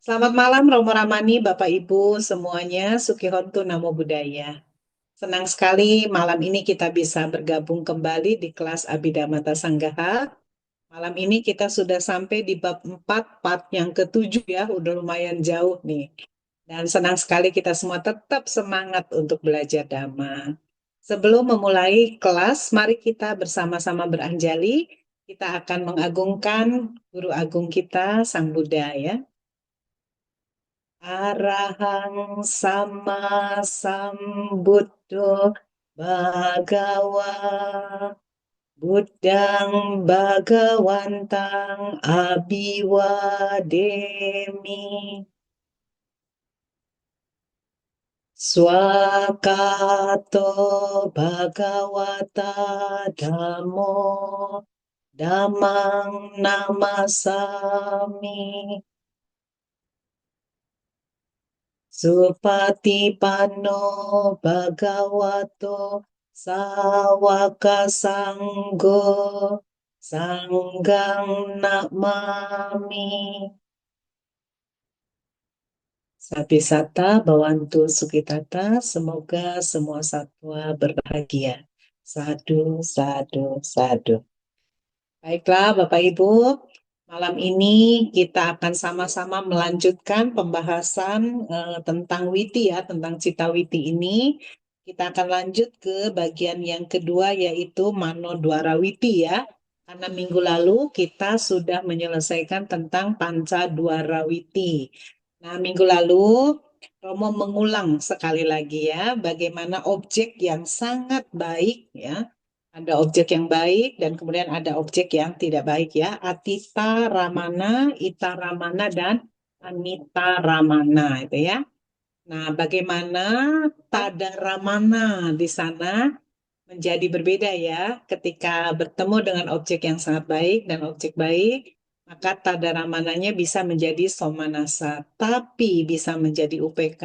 Selamat malam Romo Ramani, Bapak Ibu semuanya, Sukihontu Namo Buddhaya. Senang sekali malam ini kita bisa bergabung kembali di kelas Abhidhamma Sanggaha. Malam ini kita sudah sampai di bab 4, part yang ketujuh ya, udah lumayan jauh nih. Dan senang sekali kita semua tetap semangat untuk belajar Dhamma. Sebelum memulai kelas, mari kita bersama-sama beranjali. Kita akan mengagungkan Guru Agung kita, Sang Buddha ya. Arahang sama sambuddho bhagawa Buddhang bhagawantang abhiwademi Swakato bhagawata dhammo dhammang namasami Supatipanno bhagavato sawaka sanggo sanggang namami. Satisata Bhawantu Sukitata, semoga semua satwa berbahagia. Sadu, sadu, sadu. Baiklah, Bapak Ibu, malam ini kita akan sama-sama melanjutkan pembahasan tentang Witi ya, tentang Cita Witi ini. Kita akan lanjut ke bagian yang kedua yaitu Manodwara Witi ya. Karena minggu lalu kita sudah menyelesaikan tentang Panca Dwara Witi. Nah, minggu lalu Romo mengulang sekali lagi ya, bagaimana objek yang sangat baik ya, ada objek yang baik dan kemudian ada objek yang tidak baik ya. Atita Ramana, Ita Ramana, dan Anita Ramana itu ya. Nah, bagaimana Tada Ramana di sana menjadi berbeda ya ketika bertemu dengan objek yang sangat baik dan objek baik, maka Tada Ramananya bisa menjadi Somanasa, tapi bisa menjadi UPK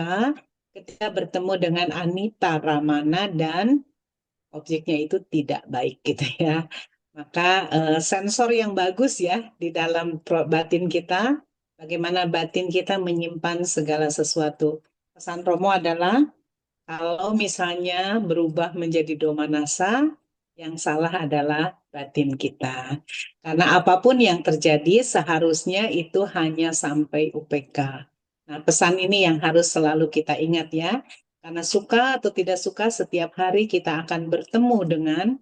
ketika bertemu dengan Anita Ramana dan objeknya itu tidak baik gitu ya. Maka sensor yang bagus ya di dalam batin kita, bagaimana batin kita menyimpan segala sesuatu. Pesan Romo adalah kalau misalnya berubah menjadi domanasa, yang salah adalah batin kita. Karena apapun yang terjadi seharusnya itu hanya sampai UPK. Nah, pesan ini yang harus selalu kita ingat ya. Karena suka atau tidak suka setiap hari kita akan bertemu dengan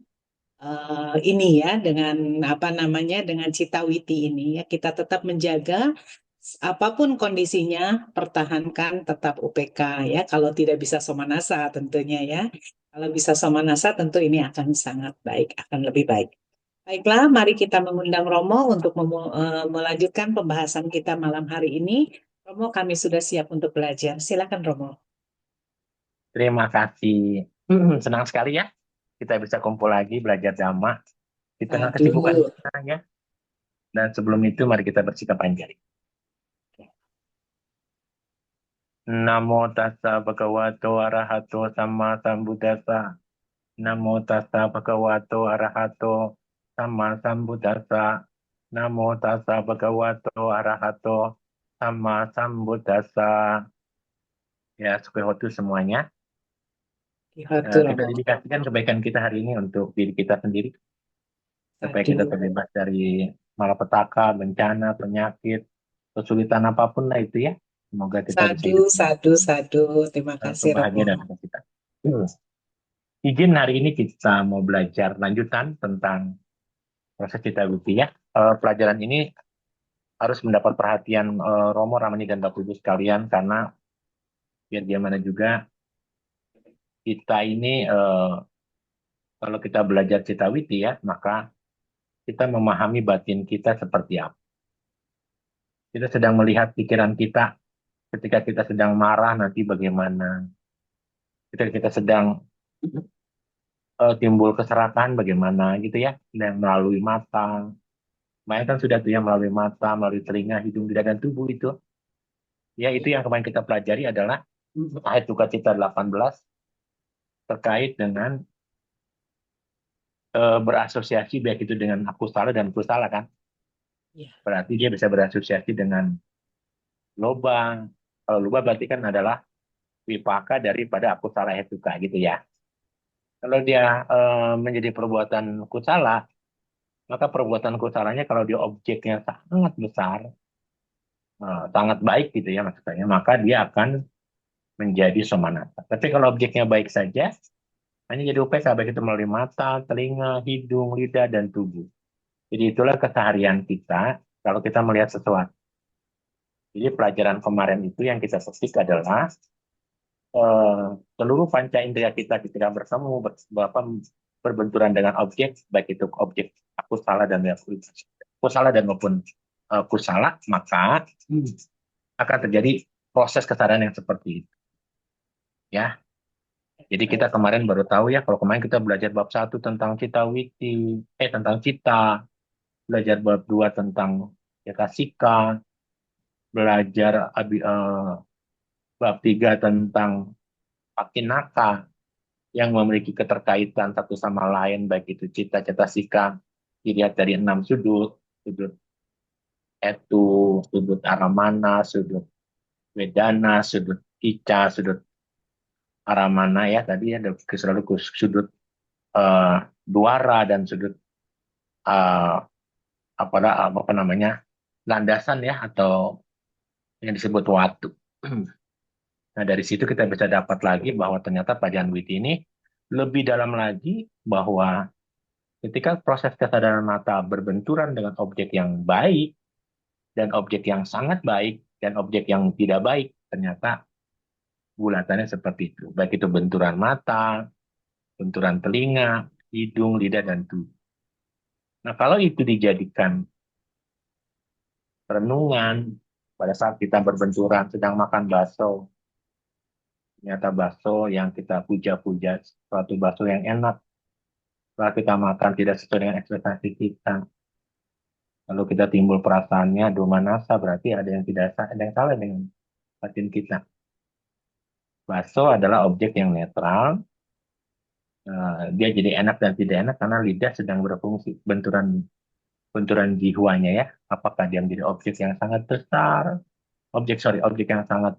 ini ya, dengan apa namanya, dengan citawiti ini ya. Kita tetap menjaga apapun kondisinya, pertahankan tetap UPK ya. Kalau tidak bisa somanasa tentunya ya. Kalau bisa somanasa tentu ini akan sangat baik, akan lebih baik. Baiklah, mari kita mengundang Romo untuk melanjutkan pembahasan kita malam hari ini. Romo, kami sudah siap untuk belajar. Silakan Romo. Terima kasih. Senang sekali ya kita bisa kumpul lagi belajar Dhamma di tengah kesibukan Aduh. kita ya. Dan sebelum itu mari kita bersikap anjali. Namo tassa bhagavato arahato sama sambuddhassa. Namo tassa bhagavato arahato sama sambuddhassa. Namo tassa bhagavato arahato sama sambuddhassa. Ya, Sukihotu semuanya. Lihat Kita Romo. dedikasikan kebaikan kita hari ini untuk diri kita sendiri, supaya kita Aduh. terbebas dari malapetaka, bencana, penyakit, kesulitan apapun lah itu ya. Semoga kita bisa Sadu, hidup sadu, sadu. Terima kasih Romo. kebahagiaan dan sukacita. Hmm. Izin hari ini kita mau belajar lanjutan tentang proses cita witi ya. Pelajaran ini harus mendapat perhatian Romo, Ramani, dan Bapak Ibu sekalian, karena biar gimana juga kita ini kalau kita belajar cita witi ya, maka kita memahami batin kita seperti apa. Kita sedang melihat pikiran kita ketika kita sedang marah nanti bagaimana, ketika kita sedang timbul keserakahan bagaimana gitu ya, yang melalui mata. Kemarin kan sudah tuh yang melalui mata, melalui telinga, hidung, lidah, dan tubuh itu. Ya itu yang kemarin kita pelajari adalah ayat Duka Cita 18 terkait dengan berasosiasi baik itu dengan aku salah dan aku salah kan. Ya, Berarti dia bisa berasosiasi dengan loba. Kalau loba berarti kan adalah wipaka daripada akusala hetuka gitu ya. Kalau dia menjadi perbuatan kusala, maka perbuatan kusalanya kalau dia objeknya sangat besar, sangat baik gitu ya maksudnya, maka dia akan menjadi somanata. Tapi kalau objeknya baik saja, hanya jadi UPK, baik itu melalui mata, telinga, hidung, lidah, dan tubuh. Jadi itulah keseharian kita kalau kita melihat sesuatu. Jadi pelajaran kemarin itu yang kita petik adalah eh, seluruh panca indera kita ketika bertemu, berbenturan dengan objek, baik itu objek akusala dan kusala dan maupun kusala, maka akan terjadi proses kesadaran yang seperti itu. Ya, jadi kita kemarin baru tahu ya, kalau kemarin kita belajar bab satu tentang cita witi, tentang cita, belajar bab 2 tentang cetasika, belajar bab 3 tentang pakinaka yang memiliki keterkaitan satu sama lain, baik itu cita, cetasika, dilihat dari 6 sudut, sudut etu, sudut aramana, sudut wedana, sudut ica, sudut aramana ya, tadi ada selalu sudut eh, duara dan sudut eh, apa namanya landasan ya atau yang disebut watu. Nah dari situ kita bisa dapat lagi bahwa ternyata pelajaran witi ini lebih dalam lagi bahwa ketika proses kesadaran mata berbenturan dengan objek yang baik dan objek yang sangat baik dan objek yang tidak baik, ternyata bulatannya seperti itu. Baik itu benturan mata, benturan telinga, hidung, lidah, dan tubuh. Nah kalau itu dijadikan renungan pada saat kita berbenturan sedang makan bakso, ternyata bakso yang kita puja-puja suatu bakso yang enak, setelah kita makan tidak sesuai dengan ekspektasi kita, lalu kita timbul perasaannya domanasa, berarti ada yang tidak ada yang salah dengan batin kita. Bakso adalah objek yang netral, dia jadi enak dan tidak enak karena lidah sedang berfungsi, benturan benturan jiwanya ya, apakah dia menjadi objek yang sangat besar, objek yang sangat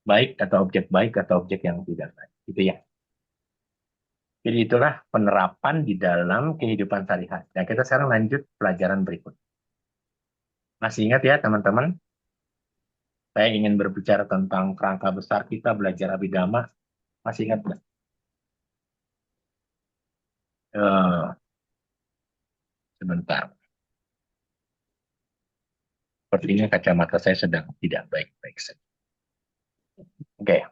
baik atau objek baik atau objek yang tidak baik gitu ya. Jadi itulah penerapan di dalam kehidupan sehari-hari. Nah, kita sekarang lanjut pelajaran berikut. Masih ingat ya teman-teman, saya ingin berbicara tentang kerangka besar kita belajar Abhidhamma. Masih ingat nggak? Eh, Sebentar. Sepertinya kacamata saya sedang tidak baik-baik saja. Oke,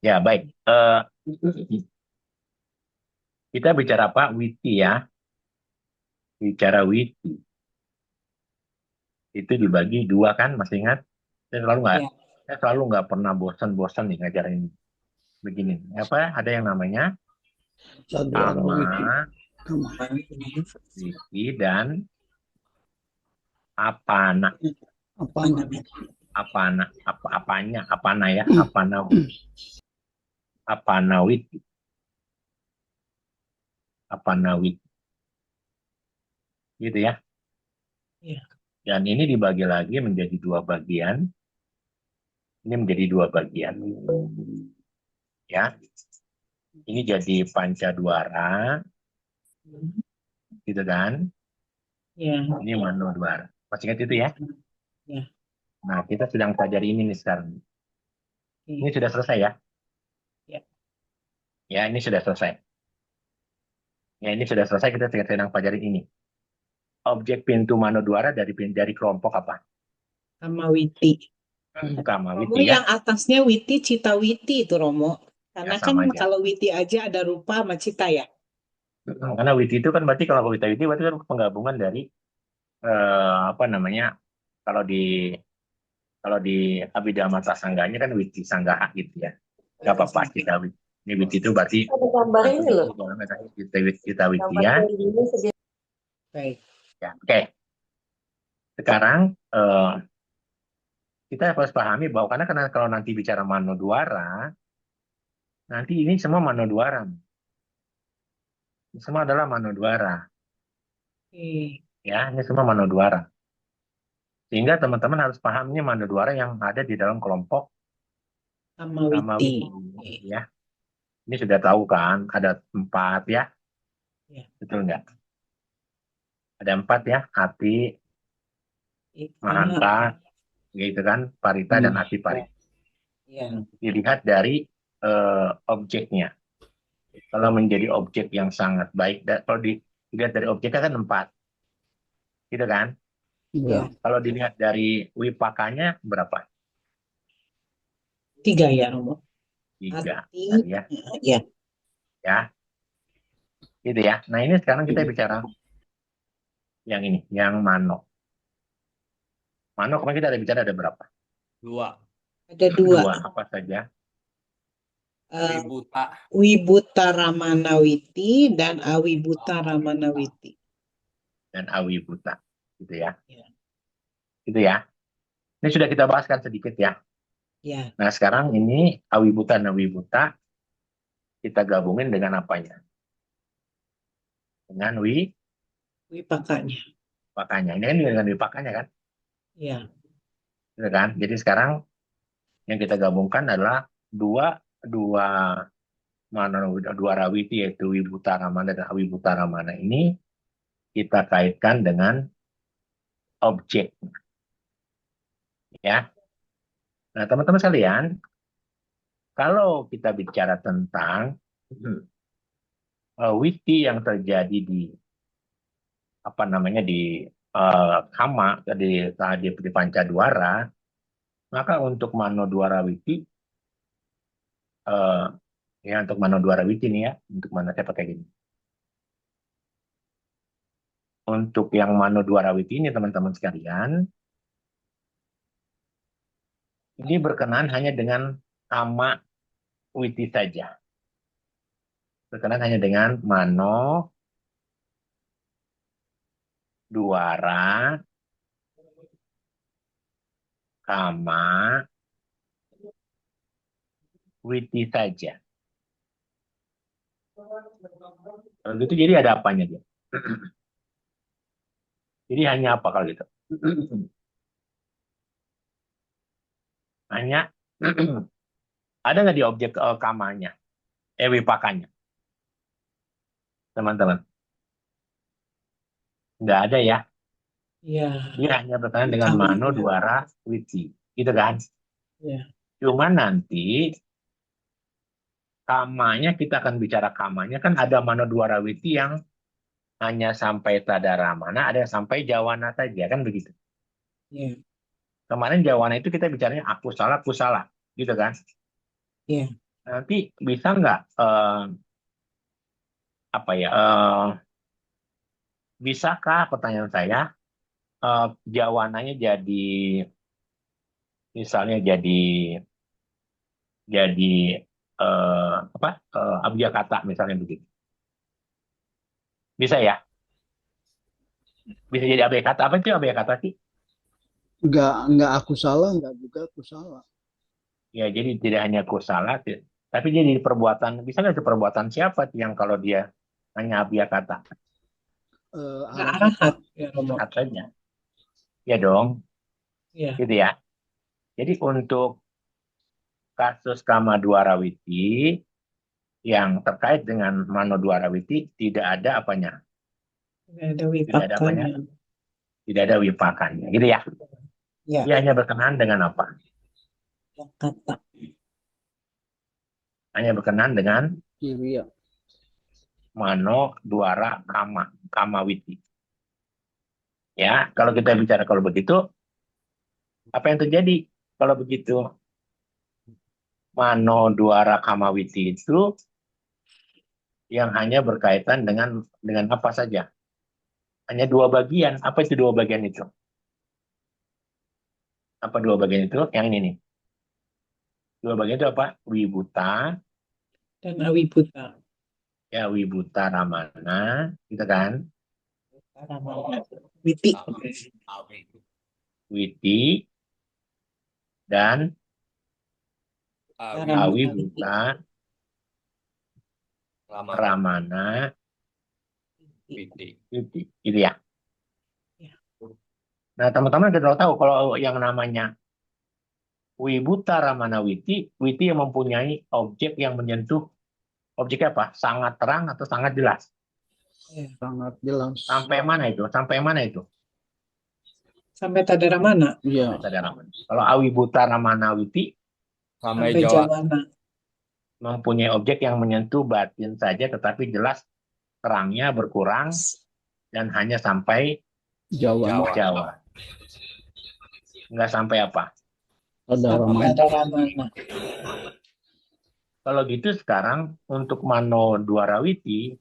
ya baik. Kita bicara apa? Witi ya. Bicara witi. Itu dibagi dua kan, masih ingat? Ya, Saya selalu nggak pernah bosan-bosan nih ngajarin begini. Apa? Ada yang namanya Sadwara ama, Wiki. Sama. wiki, dan apana. Apa namanya? Apana, apanya, apana ya, apana witi, apana witi, gitu ya. ya, Dan ini dibagi lagi menjadi dua bagian. Ini menjadi dua bagian, ya. Ini jadi pancaduara, gitu kan? ya, Ini manodwara. Masih ingat itu ya? ya. Nah, kita sedang pelajari ini nih sekarang. Ini Oke. sudah selesai ya? Ya, Ya, ini sudah selesai. Ya, ini sudah selesai. Kita sedang pelajari ini. Objek pintu manodwara dari kelompok apa? sama Witi. Romo Kamawiti ya. yang atasnya Witi, Cita Witi itu Romo. Ya, Karena kan sama aja. kalau Witi aja ada rupa sama Cita ya. Karena witi itu kan berarti kalau wita witi berarti kan penggabungan dari apa namanya? Kalau di kalau di Abhidhamma Sanggahnya kan witi sanggaha gitu ya. Gak apa-apa kita witi. Ini witi itu berarti Ada gambarnya ini loh. kita witi Gambar ya. kayak gini sedia. Baik. Ya, oke. Sekarang kita harus pahami bahwa karena kalau nanti bicara manodwara, nanti ini semua manodwara. Ini semua adalah manodwara. Oke. Ya, ini semua manodwara. Sehingga teman-teman harus paham ini Manodwara yang ada di dalam kelompok Samawiti. Samawiti ya. Ini sudah tahu kan, ada 4 ya, Ya. betul nggak? Ada 4 ya, Hati, Ika. Mahanta, gitu kan, Parita dan Hati Parita. Ya. Dilihat dari objeknya. Kalau menjadi objek yang sangat baik, kalau dilihat dari objeknya kan 4, gitu kan? Ya. Kalau dilihat dari wipakanya berapa? 3 ya, Romo. 3 Hati. tadi ya, Ya. ya, gitu ya. Nah ini sekarang kita bicara yang ini, yang Mano. Mano kemarin kita ada bicara ada berapa? 2. Ada 2. 2 apa saja? Wibuta. Wibuta Ramanawiti dan Awibuta Ramanawiti. Dan Awi Buta, gitu ya. Ya. Gitu ya. Ini sudah kita bahaskan sedikit ya. Ya. Nah sekarang ini Awi Buta dan Awi Buta kita gabungin dengan apanya? Dengan Wipakanya. wipakanya. Ini kan dengan wipakanya kan? Ya. Gitu kan? Jadi sekarang yang kita gabungkan adalah dua dua mana dua rawiti yaitu Wibuta Ramana dan Awibuta Ramana ini kita kaitkan dengan objek ya. Nah, teman-teman sekalian, kalau kita bicara tentang witi yang terjadi di apa namanya di Kama di Pancadwara, maka untuk Manodwara Witi eh, ya untuk Manodwara Witi nih ya, untuk mana saya pakai gini. Untuk yang Manodwara Witi ini teman-teman sekalian, ini berkenan hanya dengan Kama Witi saja. Berkenan hanya dengan Mano, Dwara, Kama, Witi saja. Kalau gitu jadi ada apanya dia? Jadi hanya apa kalau gitu? Hanya ada nggak di objek kamanya? Wipakanya, teman-teman? Nggak ada ya. Ya. Dia hanya berkenaan dengan Mano, Dwara, Witi. Gitu kan? Ya. Cuma nanti kamanya, kita akan bicara kamanya, kan ada Mano, Dwara, Witi yang hanya sampai Tadaramana, ada yang sampai Jawana saja, kan begitu. Ya. Kemarin Jawana itu kita bicaranya aku salah, gitu kan? Ya. Nanti bisa nggak apa ya? Bisakah pertanyaan saya Jawananya jadi misalnya jadi apa abjakata misalnya begitu? Bisa ya? Bisa jadi abjakata apa sih abjakata sih? Enggak aku salah, enggak juga aku salah. Ya jadi tidak hanya kusala, tapi jadi perbuatan. Bisa nggak itu perbuatan siapa sih yang kalau dia hanya abjakata? Arahat. Arahat ya, Romo. Katanya, ya dong, Ya. gitu ya. Jadi untuk kasus Kama Dwarawiti yang terkait dengan Mano Dwarawiti tidak ada apanya, Tidak ada tidak ada apanya, wipakanya. tidak ada wipakannya, gitu ya. Ya. Dia hanya berkenaan dengan apa? Kata. Hanya berkenaan dengan Iya. Mano Dwara Kama, Kamawiti. Ya, kalau kita bicara kalau begitu, apa yang terjadi kalau begitu? Mano Dwara Kamawiti itu yang hanya berkaitan dengan apa saja? Hanya 2 bagian. Apa itu 2 bagian itu? Apa 2 bagian itu? Yang ini nih. 2 bagian itu apa? Wibuta, Dan Awibuta. ya Wibuta Ramana, gitu kan? Witi. Witi dan Awi. Awibuta Lama. Ramana Witi. Witi, gitu ya. Ya. Nah, teman-teman kita tahu kalau yang namanya Wibuta Ramana Witi, Witi yang mempunyai objek yang menyentuh objeknya apa? Sangat terang atau sangat jelas. Ya. Sangat jelas. Sampai mana itu? Sampai mana itu? Sampai Tadara mana? Iya, Sampai Tadara Mana. Kalau Awibuta Ramana Witi Sampai Sampai Jawa. Jawana. mempunyai objek yang menyentuh batin saja, tetapi jelas terangnya berkurang dan hanya sampai Jawa. Jawa. Jawa. Nggak sampai apa? Tadara Sampai Mana. Tadara mana? Kalau gitu sekarang untuk Mano Dwarawiti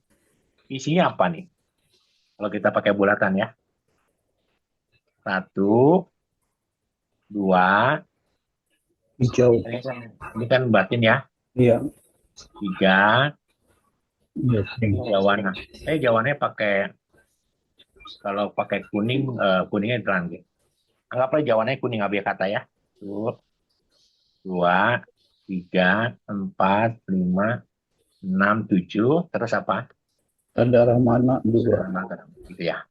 isinya apa nih? Kalau kita pakai bulatan ya. Satu, dua, Hijau. ini kan batin ya. Iya. Tiga, Iya. Jawana. Jawananya kalau pakai kuning, kuningnya terang gitu. Anggaplah Jawananya kuning kata ya. Tuh, dua, tiga, empat, lima, enam, tujuh, terus apa? Tadara Mana 2. Gitu ya.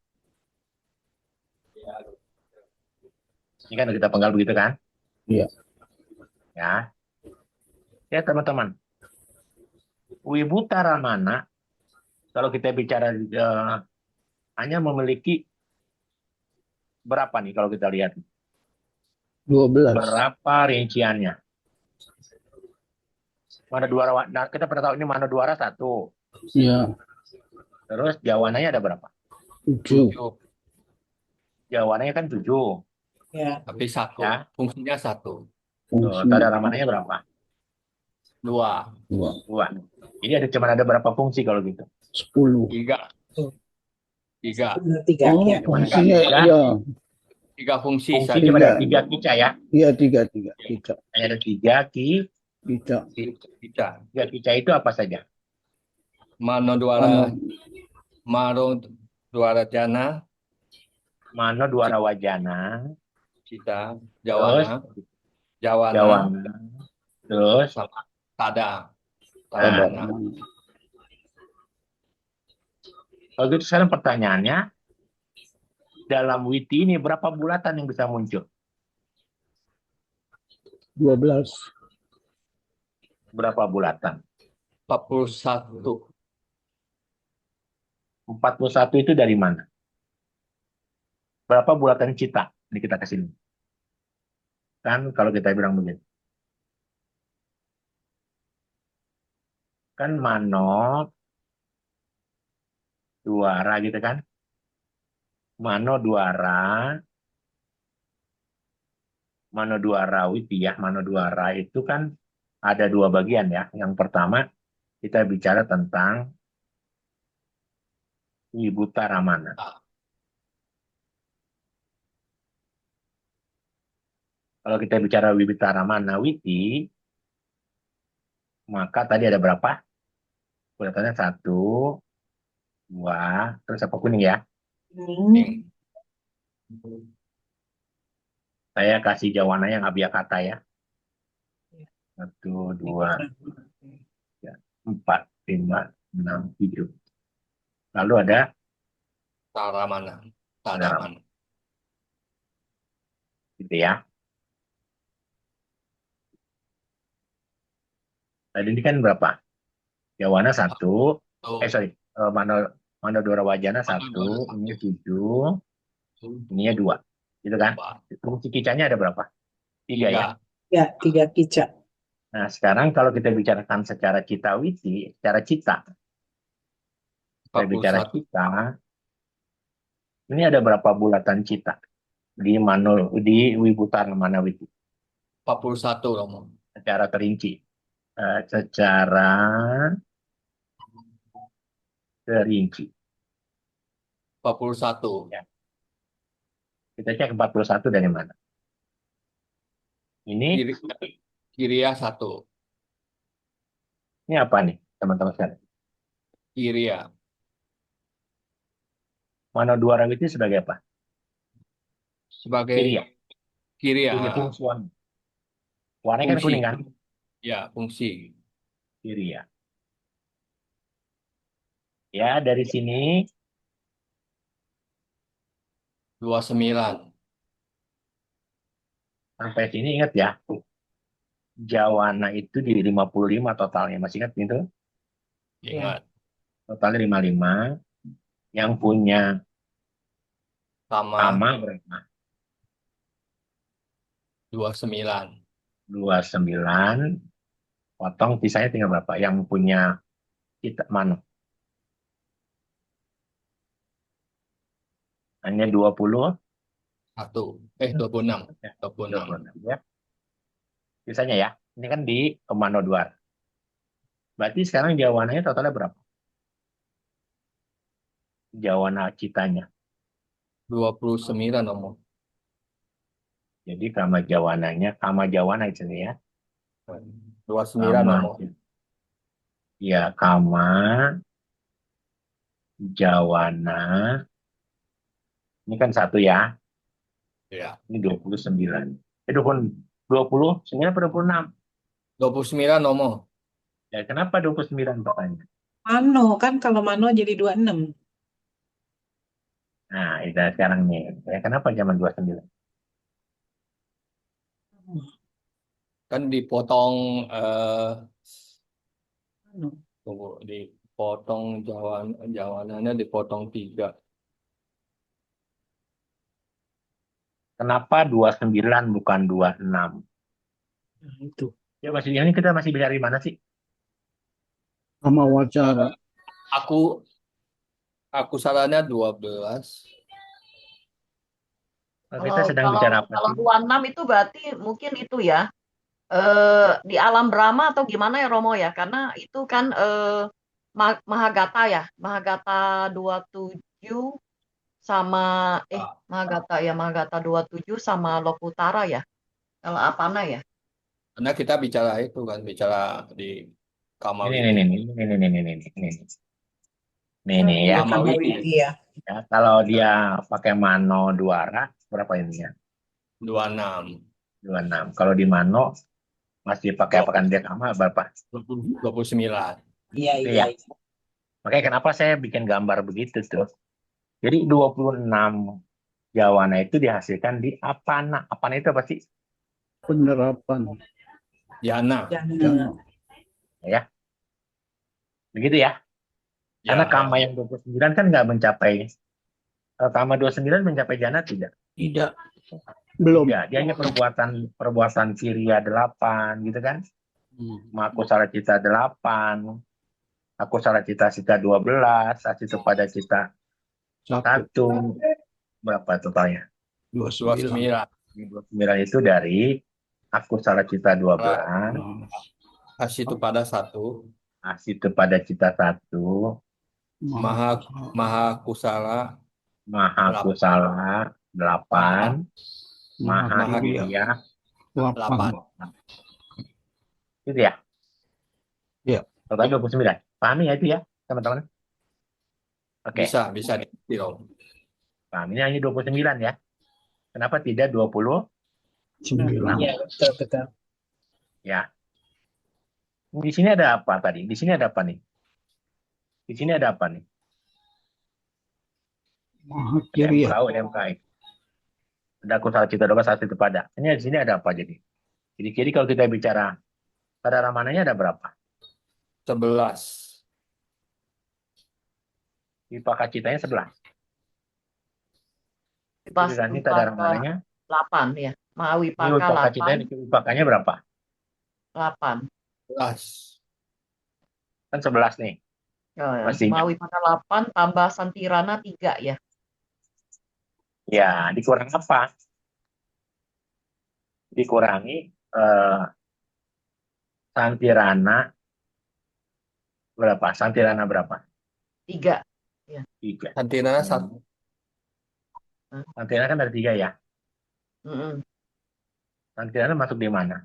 Ini kan kita penggal begitu kan? Iya. Ya. Ya teman-teman. Wibuta Ramana, kalau kita bicara hanya memiliki berapa nih kalau kita lihat? 12. Berapa rinciannya? Mana Dwara, nah, kita pernah tahu ini Mana Dwara 1. Iya. Terus Jawananya ada berapa? 7. Jawananya kan 7. Ya. Tapi satu. Ya. Fungsinya satu. Tuh, Tadara Ramananya berapa? 2. 2. Ini ada berapa fungsi kalau gitu? 10. 3. Tuh. 3. 3 Oh, ya. fungsinya Tiga. iya. 3 fungsi Fungsi saja. cuma ada Tiga. 3 kica ya. Iya, 3. Kita. Ada 3 Kita. Kita. 3 kica itu apa saja? Mano Dwara. Ano, Maro Dwara Jana. Mano Dwara Wajana, Kita. terus Jawana. Jawana. Jawana, terus Sama Tada. Tadara Tada. Mana. kalau gitu sekarang pertanyaannya, dalam witi ini berapa bulatan yang bisa muncul? 12. Berapa bulatan? 41. 41 itu dari mana? Berapa bulatan cita? Ini kita kasih. Kan kalau kita bilang begini. Kan Mano Dwara gitu kan? Mano Dwara Witi ya. Mano Dwara itu kan ada 2 bagian ya. Yang pertama kita bicara tentang Wibuta Ramana. Kalau kita bicara Wibuta Ramana Witi, maka tadi ada berapa? Bulatannya 1, 2, terus apa kuning ya? Saya kasih jawabannya yang Abiyakata ya. 1, 2, 3, 4, 5, 6, 7. Lalu ada Taramana. Taramana. gitu ya. Tadi ini kan berapa? Jawana 1, Mano Dwara Wajana 1, ini 7, ininya 2. Gitu kan? Fungsi kicanya ada berapa? 3 ya. Ya, 3 kica. Nah, sekarang kalau kita bicarakan secara citawiti, secara cita, kita bicara 41. cita, ini ada berapa bulatan cita di Wibuta Manawiti 41 Romo. secara terinci? Secara terinci. 41. Ya. Kita cek 41 dari mana? Ini Kiria 1. ini apa nih, teman-teman sekalian? Kiria. Mano Dwarawiti sebagai apa? Sebagai Kiria. Kiria. Punya fungsi warna. Warnanya kan Fungsi. kuning kan? Ya, fungsi. Kiria. Ya, dari sini 29. Sampai sini ingat ya, Jawana itu di 55 totalnya. Masih ingat itu? Ya. Ingat. Totalnya 55. Yang punya Sama Kama berapa? 29. 29. Potong sisanya tinggal berapa? Yang punya kita mana? Hanya 20. 26. Ya, 26. 26 ya. Sisanya ya. Ini kan di Mano 2. Berarti sekarang Jawananya totalnya berapa? Jawana Citanya. 29 omong. Jadi Kama Jawana itu nih ya. 29 Kama, omong. ya Kama Jawana. Ini kan satu ya. Ya. Ini 29. 29 atau 26? 29 omong. Ya, kenapa 29 pertanyaan? Mano kan kalau Mano jadi 26. Nah, itu sekarang nih. Ya, kenapa zaman 29? Kan dipotong Mano. tunggu, dipotong jawanannya dipotong 3. Kenapa 29 bukan 26? Nah, itu. Ya, masih ini kita masih bicara di mana sih? Sama wacara. Aku sarannya 12. Kita Kalau sedang kalau bicara apa kalau sih? 26 itu berarti mungkin itu ya di alam Brahma atau gimana ya Romo ya? Karena itu kan Mahagata ya, Mahagata 27 sama Mahagata 27 sama Lokutara ya. Kalau Apana ya? Karena kita bicara itu kan, bicara di Ini, Kamawiti. nih ya. Ya, Kamawiti Kamawiti ya. Ya, kalau dia pakai Mano Duara, berapa ini ya? 26. 26. Kalau di Mano masih pakai pakan dia sama berapa? 29. Iya, Itu iya. ya. Makanya kenapa saya bikin gambar begitu tuh. Jadi 26 Jawana itu dihasilkan di Apana. Apana itu apa sih? Penerapan. Yana. Jangan. Ya, begitu ya. Karena Ya, Kama yang 29 kan nggak mencapai. Kama 29 mencapai jana tidak? Tidak. Belum. Ya, dia hanya perbuatan Kiriya 8 gitu kan. Maku salah cita 8. Aku salah cita 12. Asitu pada cita Satu. 1. Berapa totalnya? 29. 29 itu dari aku salah cita 12. Asitu pada 1. Asitu pada cita 1. Maha Kusala Maha Kusala 8. Maha Maha Kiriya 8. 8. itu ya. Ya. Total 29. Pahami ya itu ya, teman-teman? Oke. Bisa dimengerti dong. Paham. Ini hanya 29 ya. Kenapa tidak 20? 9. Iya, betul, betul. Ya. Di sini ada apa tadi? Di sini ada apa nih? Di sini ada apa nih? Maha Ada Kiriya. MKU, ada MKI. Ada aku salah cita 12 satu pada. Ini di sini ada apa jadi? Jadi kalau kita bicara pada ramananya ada berapa? 11. Di pakacitanya 11. Pas Jadi ini tada 4 ramananya. 8 ya. Ini Mahawipaka pakacitanya 8, di pakanya berapa? 8. 11. Kan 11 nih. Masih ingat? Mahawipaka 8 tambah Santirana 3 ya. Ya, dikurang apa? Dikurangi Santirana berapa? Santirana berapa? 3. 3. Santirana 1. Santirana kan ada 3 ya. Mm-mm. Santirana masuk di mana?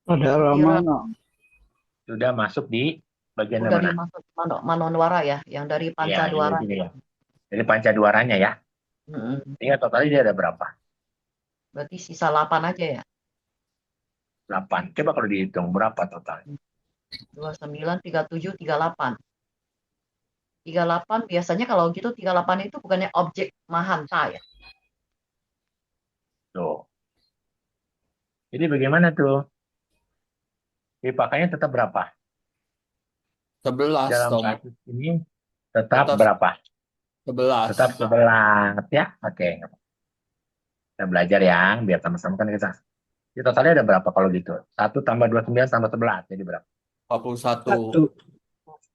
Pada Ramana. Sudah masuk di bagian Udah mana? dimasuk Manonwara ya, yang dari Iya, Pancadwara. ya. Jadi pancaduaranya ya. Mm-mm. Ingat totalnya dia ada berapa? Berarti sisa 8 aja ya. 8. Coba kalau dihitung berapa total? 29, 37, 38. 38 biasanya kalau gitu 38 itu bukannya objek Mahanta ya. Tuh. Jadi bagaimana tuh? Dipakainya tetap berapa? 11 Dalam Romo. kasus ini tetap Tetap berapa? 11. Tetap 11 ya. Oke, kita belajar ya, biar sama-sama kan kita. Di totalnya ada berapa kalau gitu? 1 tambah 29 tambah 11 jadi berapa? 41. Satu.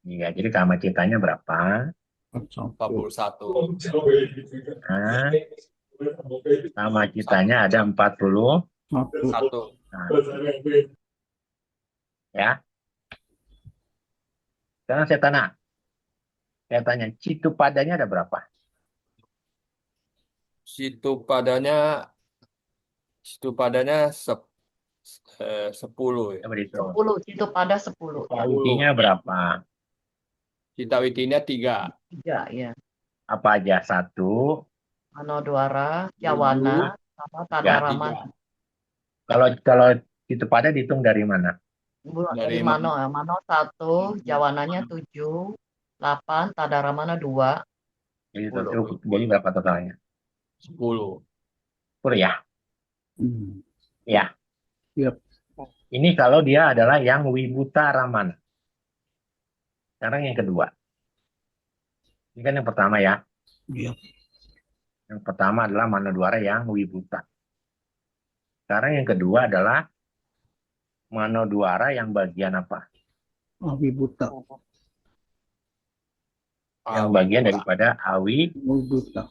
Iya, jadi kamar citanya berapa? 41. Nah, kamar citanya ada 40. Satu. 1. Nah, ya. Sekarang saya tanya, citu padanya ada berapa? Situ padanya situ padanya 10 ya. Coba dihitung. 10, itu pada 10 ya. Intinya berapa? Cita witinya 3. 3 ya. Apa aja? 1, Manodwara, Jawana, sama Tadaraman. 3. kalau citu pada dihitung dari mana? Dari Dari Mano ya. Mano 1, Jawananya 7, 8, Tadaramana 2, Jadi, 10. jadi berapa totalnya? 10. 10 ya? Hmm. Ya. Yap. Ini kalau dia adalah yang Wibuta Raman. Sekarang yang kedua. Ini kan yang pertama ya. Yap. Yang pertama adalah Manodwara yang Wibuta. Sekarang yang kedua adalah Manodwara yang bagian apa? Awi buta. Yang Awi bagian buta. daripada Awi Buta.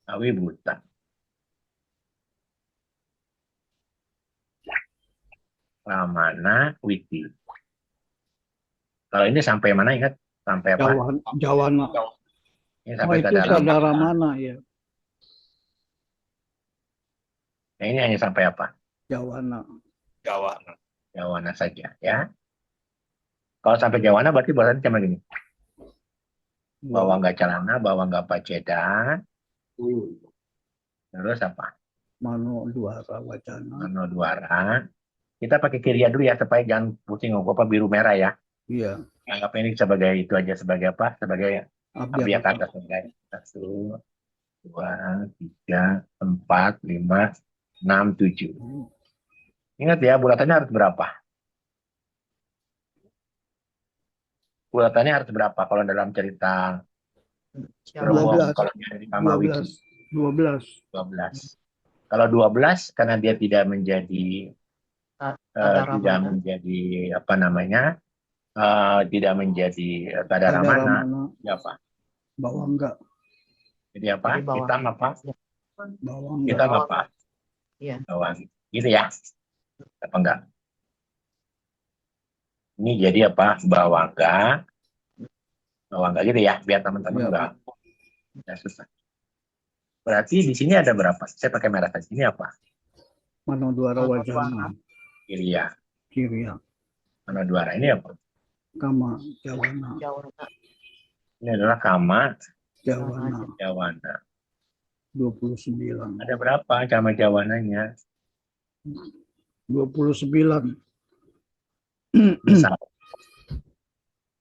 Buta. Ramana Witi. Kalau ini sampai mana ingat? Sampai apa? Jawana. Ini Oh, sampai itu Tadaramana. Tadaramana ya. Yang ini hanya sampai apa? Jawana. Jawana. Jawana saja ya. Kalau sampai Jawana berarti bahasanya cuma gini. Bawa nggak celana, bawa nggak paceda. Terus apa? Mano Dwara Wacana. Manodwara. Kita pakai Kriya dulu ya supaya jangan pusing apa biru merah ya. Iya. Anggap ini sebagai itu aja sebagai apa? Sebagai Abjad. kata sebagai 1, 2, 3, 4, 5, 6, 7. Ingat ya, bulatannya harus berapa? Bulatannya harus berapa kalau dalam cerita Gerobong? 12. Kalau di Kamawiti 12. 12. Kalau 12 karena dia tidak menjadi tidak menjadi apa namanya? Tidak menjadi Tadaramana. Apa? Bawangga. Jadi apa? Jadi bawang. Hitam apa? Bawangga. Hitam apa? Iya. Bawang. Gitu ya? Apa enggak? Ini jadi apa? Bawangga gitu ya, biar teman-teman Ya. enggak susah. Berarti di sini ada berapa? Saya pakai merah saja. Ini apa? Mano Dwara Wacana. Kiriya. Kiriya. Manodwara ini apa? Kama Jawana. Jawana. Ini adalah Kama Jawana. Jawana. 29. Ada berapa Kama Jawananya? 29. Bisa.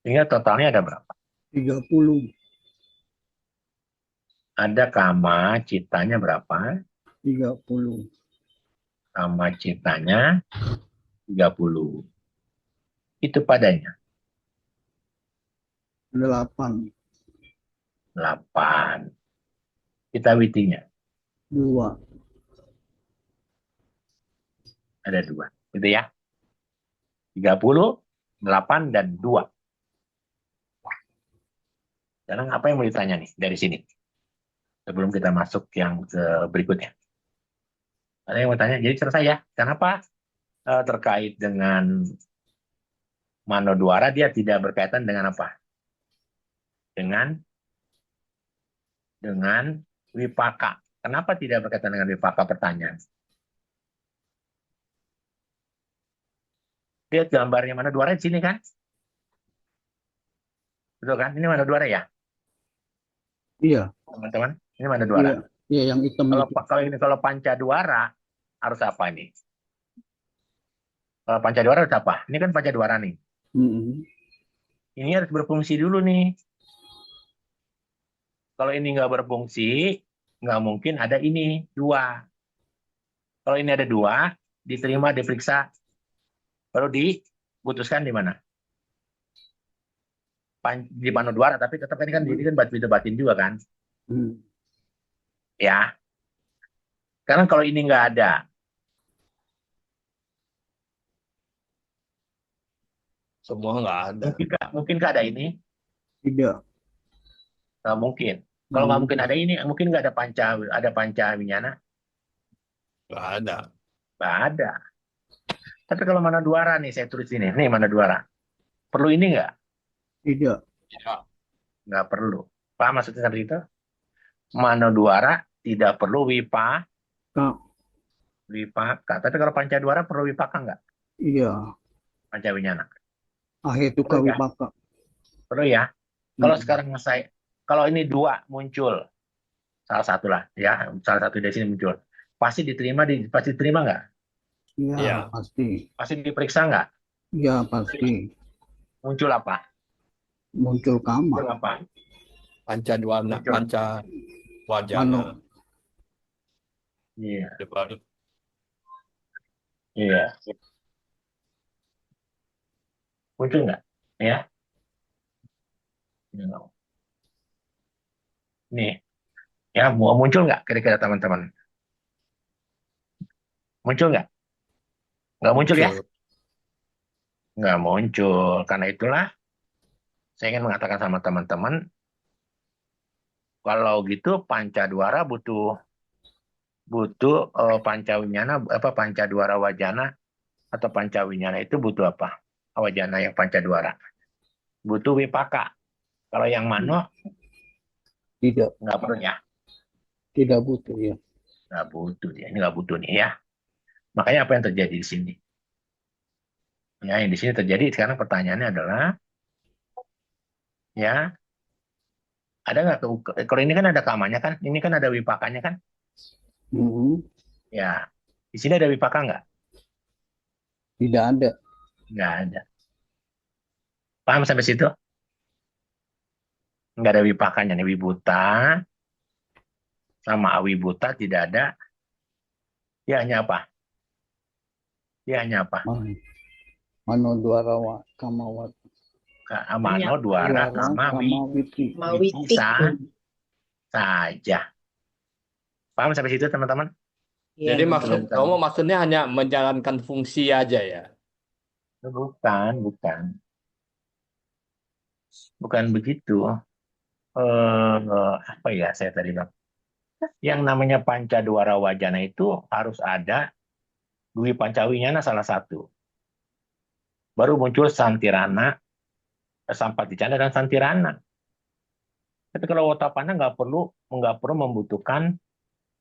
Sehingga totalnya ada berapa? 30. Ada Kama Citanya berapa? 30. Kama Citanya 30. Itu padanya 8. 8. Kita witinya 2. ada 2. Gitu ya. 30, 8, dan 2. Sekarang apa yang mau ditanya nih dari sini? Sebelum kita masuk yang ke berikutnya. Ada yang mau tanya? Jadi selesai ya. Kenapa terkait dengan Manodwara dia tidak berkaitan dengan apa? Dengan Wipaka. Kenapa tidak berkaitan dengan Wipaka? Pertanyaan. Lihat gambarnya Manodwara di sini kan? Betul kan? Ini Manodwara ya? Iya. Teman-teman, ini Manodwara. Iya. Iya, yang hitam itu. Kalau Pancadwara harus apa ini? Kalau Pancadwara harus apa? Ini kan Pancadwara nih. Ini harus berfungsi dulu nih. Kalau ini nggak berfungsi, nggak mungkin ada ini 2. Kalau ini ada 2, diterima, diperiksa, baru diputuskan di mana? Di Manodwara, tapi tetap ini kan batin juga kan? Hmm. Ya, karena kalau ini nggak ada, Semua nggak ada. mungkinkah ada ini? Tidak. Nggak mungkin. Kalau Nggak nggak mungkin mungkin. ada ini, mungkin nggak ada panca winyana? Nggak ada. Nggak ada. Tapi kalau Manodwara nih, saya tulis ini, nih Manodwara. Perlu ini nggak? Tidak. Tidak. Nggak perlu. Paham maksudnya seperti itu? Manodwara tidak perlu Kak, wipaka. Tapi kalau Pancadwara perlu wipaka nggak? iya. Pancawinyana. Akhir itu Perlu ya? kawipaka. Perlu ya? Kalau Hmm. sekarang kalau ini dua muncul, salah satu lah ya, salah satu dari sini muncul, pasti diterima nggak? Iya, Iya. pasti. Pasti diperiksa nggak? Iya, pasti. Muncul apa? Muncul kama. Muncul apa? Panca dwana, Muncul. panca wajana. Mano. Iya, Depan. iya. Muncul nggak? Ya, nih, ya mau muncul nggak? Kira-kira teman-teman, muncul nggak? Nggak muncul ya? Muncul. Nggak muncul. Karena itulah saya ingin mengatakan sama teman-teman, kalau gitu Pancadwara butuh Pancawinyana, Pancadwara Wajana atau Pancawinyana itu butuh apa? Wajana yang Pancadwara butuh wipaka. Kalau yang Mano Tidak. nggak perlu ya, Tidak butuh ya. nggak butuh dia, ini nggak butuh nih ya. Makanya apa yang terjadi di sini? Ya, yang di sini terjadi sekarang pertanyaannya adalah, ya, ada nggak kalau ini kan ada kamanya kan, ini kan ada wipakanya kan? Hmm. Ya, di sini ada wipaka nggak? Tidak ada. Nggak ada. Paham sampai situ? Nggak ada wipakanya nih, wibuta sama awibuta tidak ada. Dia hanya apa? Dia hanya apa? Mano dwara kamawat. Mano, Dwara, Dwara Kama, kamawiti. Mawiti. saja. Paham sampai situ teman-teman? Ya, Jadi Romo maksudnya hanya menjalankan fungsi aja ya. Bukan, bukan begitu. Apa ya saya tadi bilang? Yang namanya Pancadwara Wajana itu harus ada Dwi Pancawinyana salah satu. Baru muncul Santirana, Sampaticana dan Santirana. Tapi kalau Wotapana nggak perlu membutuhkan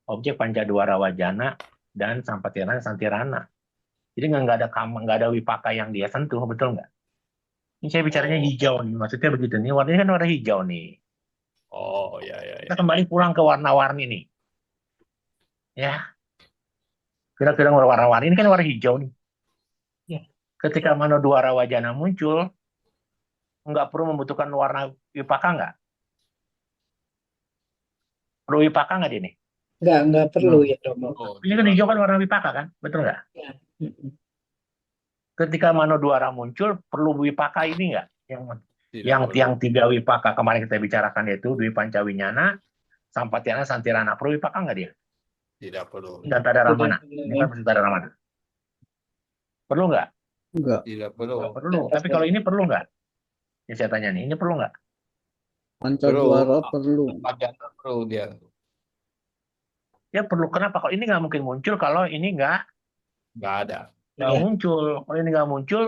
objek Pancadwara Wajana dan Sampatirana dan Santirana. Jadi nggak ada wipaka yang dia sentuh, betul nggak? Ini saya bicaranya hijau nih, maksudnya begitu nih. Warnanya kan warna hijau nih. Oh ya ya ya. Kita kembali pulang ke warna-warni nih. Ya, kira-kira warna-warni ini kan warna hijau nih. Ya. Ketika Manodwara Wajana muncul, nggak perlu membutuhkan warna wipaka nggak? Perlu wipaka nggak dia nih? nggak perlu ya, Romo. Oh, Ini kan hijau kan warna wipaka kan, betul nggak? Ya. Mm-mm. Ketika Manodwara muncul, perlu wipaka ini nggak? tidak perlu. Yang tiga wipaka kemarin kita bicarakan yaitu Dwi Pancawinyana, Sampatyana, Santirana. Perlu wipaka nggak dia? Tidak perlu. Dan Tada Ramana. Tidak Ini kan masih Tada Ramana. Perlu nggak? Enggak. Tidak perlu. Nggak perlu. Tapi kalau ini perlu nggak? Ini saya tanya nih, ini perlu nggak? Pancadwara perlu. Wajana perlu dia. Ya perlu. Kenapa? Kalau ini nggak mungkin muncul kalau ini nggak Nggak ada. Iya. muncul. Kalau ini nggak muncul,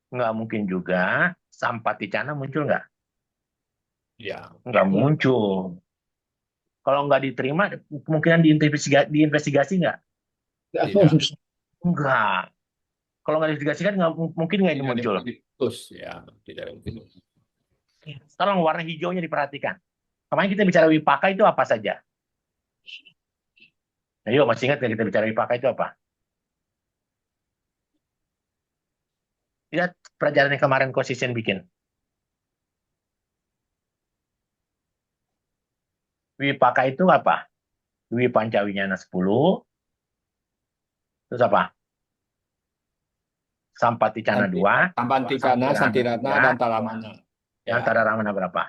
nggak mungkin juga Sampaticana muncul nggak? Ya. Nggak muncul. Kalau nggak diterima, kemungkinan diinvestigasi nggak? Nggak Tidak. mungkin. Enggak. Kalau nggak diinvestigasikan, mungkin nggak ini Tidak muncul. terus ya. Tidak mungkin. Sekarang warna hijaunya diperhatikan. Kemarin kita bicara wipaka itu apa saja? Ayo, masih ingat nggak kita bicara wipaka itu apa? Lihat pelajaran yang kemarin Kosisen bikin. Wipaka itu apa? Dwi Pancawinyana 10, Terus apa? Sampaticana Santi, 2, Sampanticana, Santiratna, 3, dan Taramana. dan Ya, Tadaramana berapa?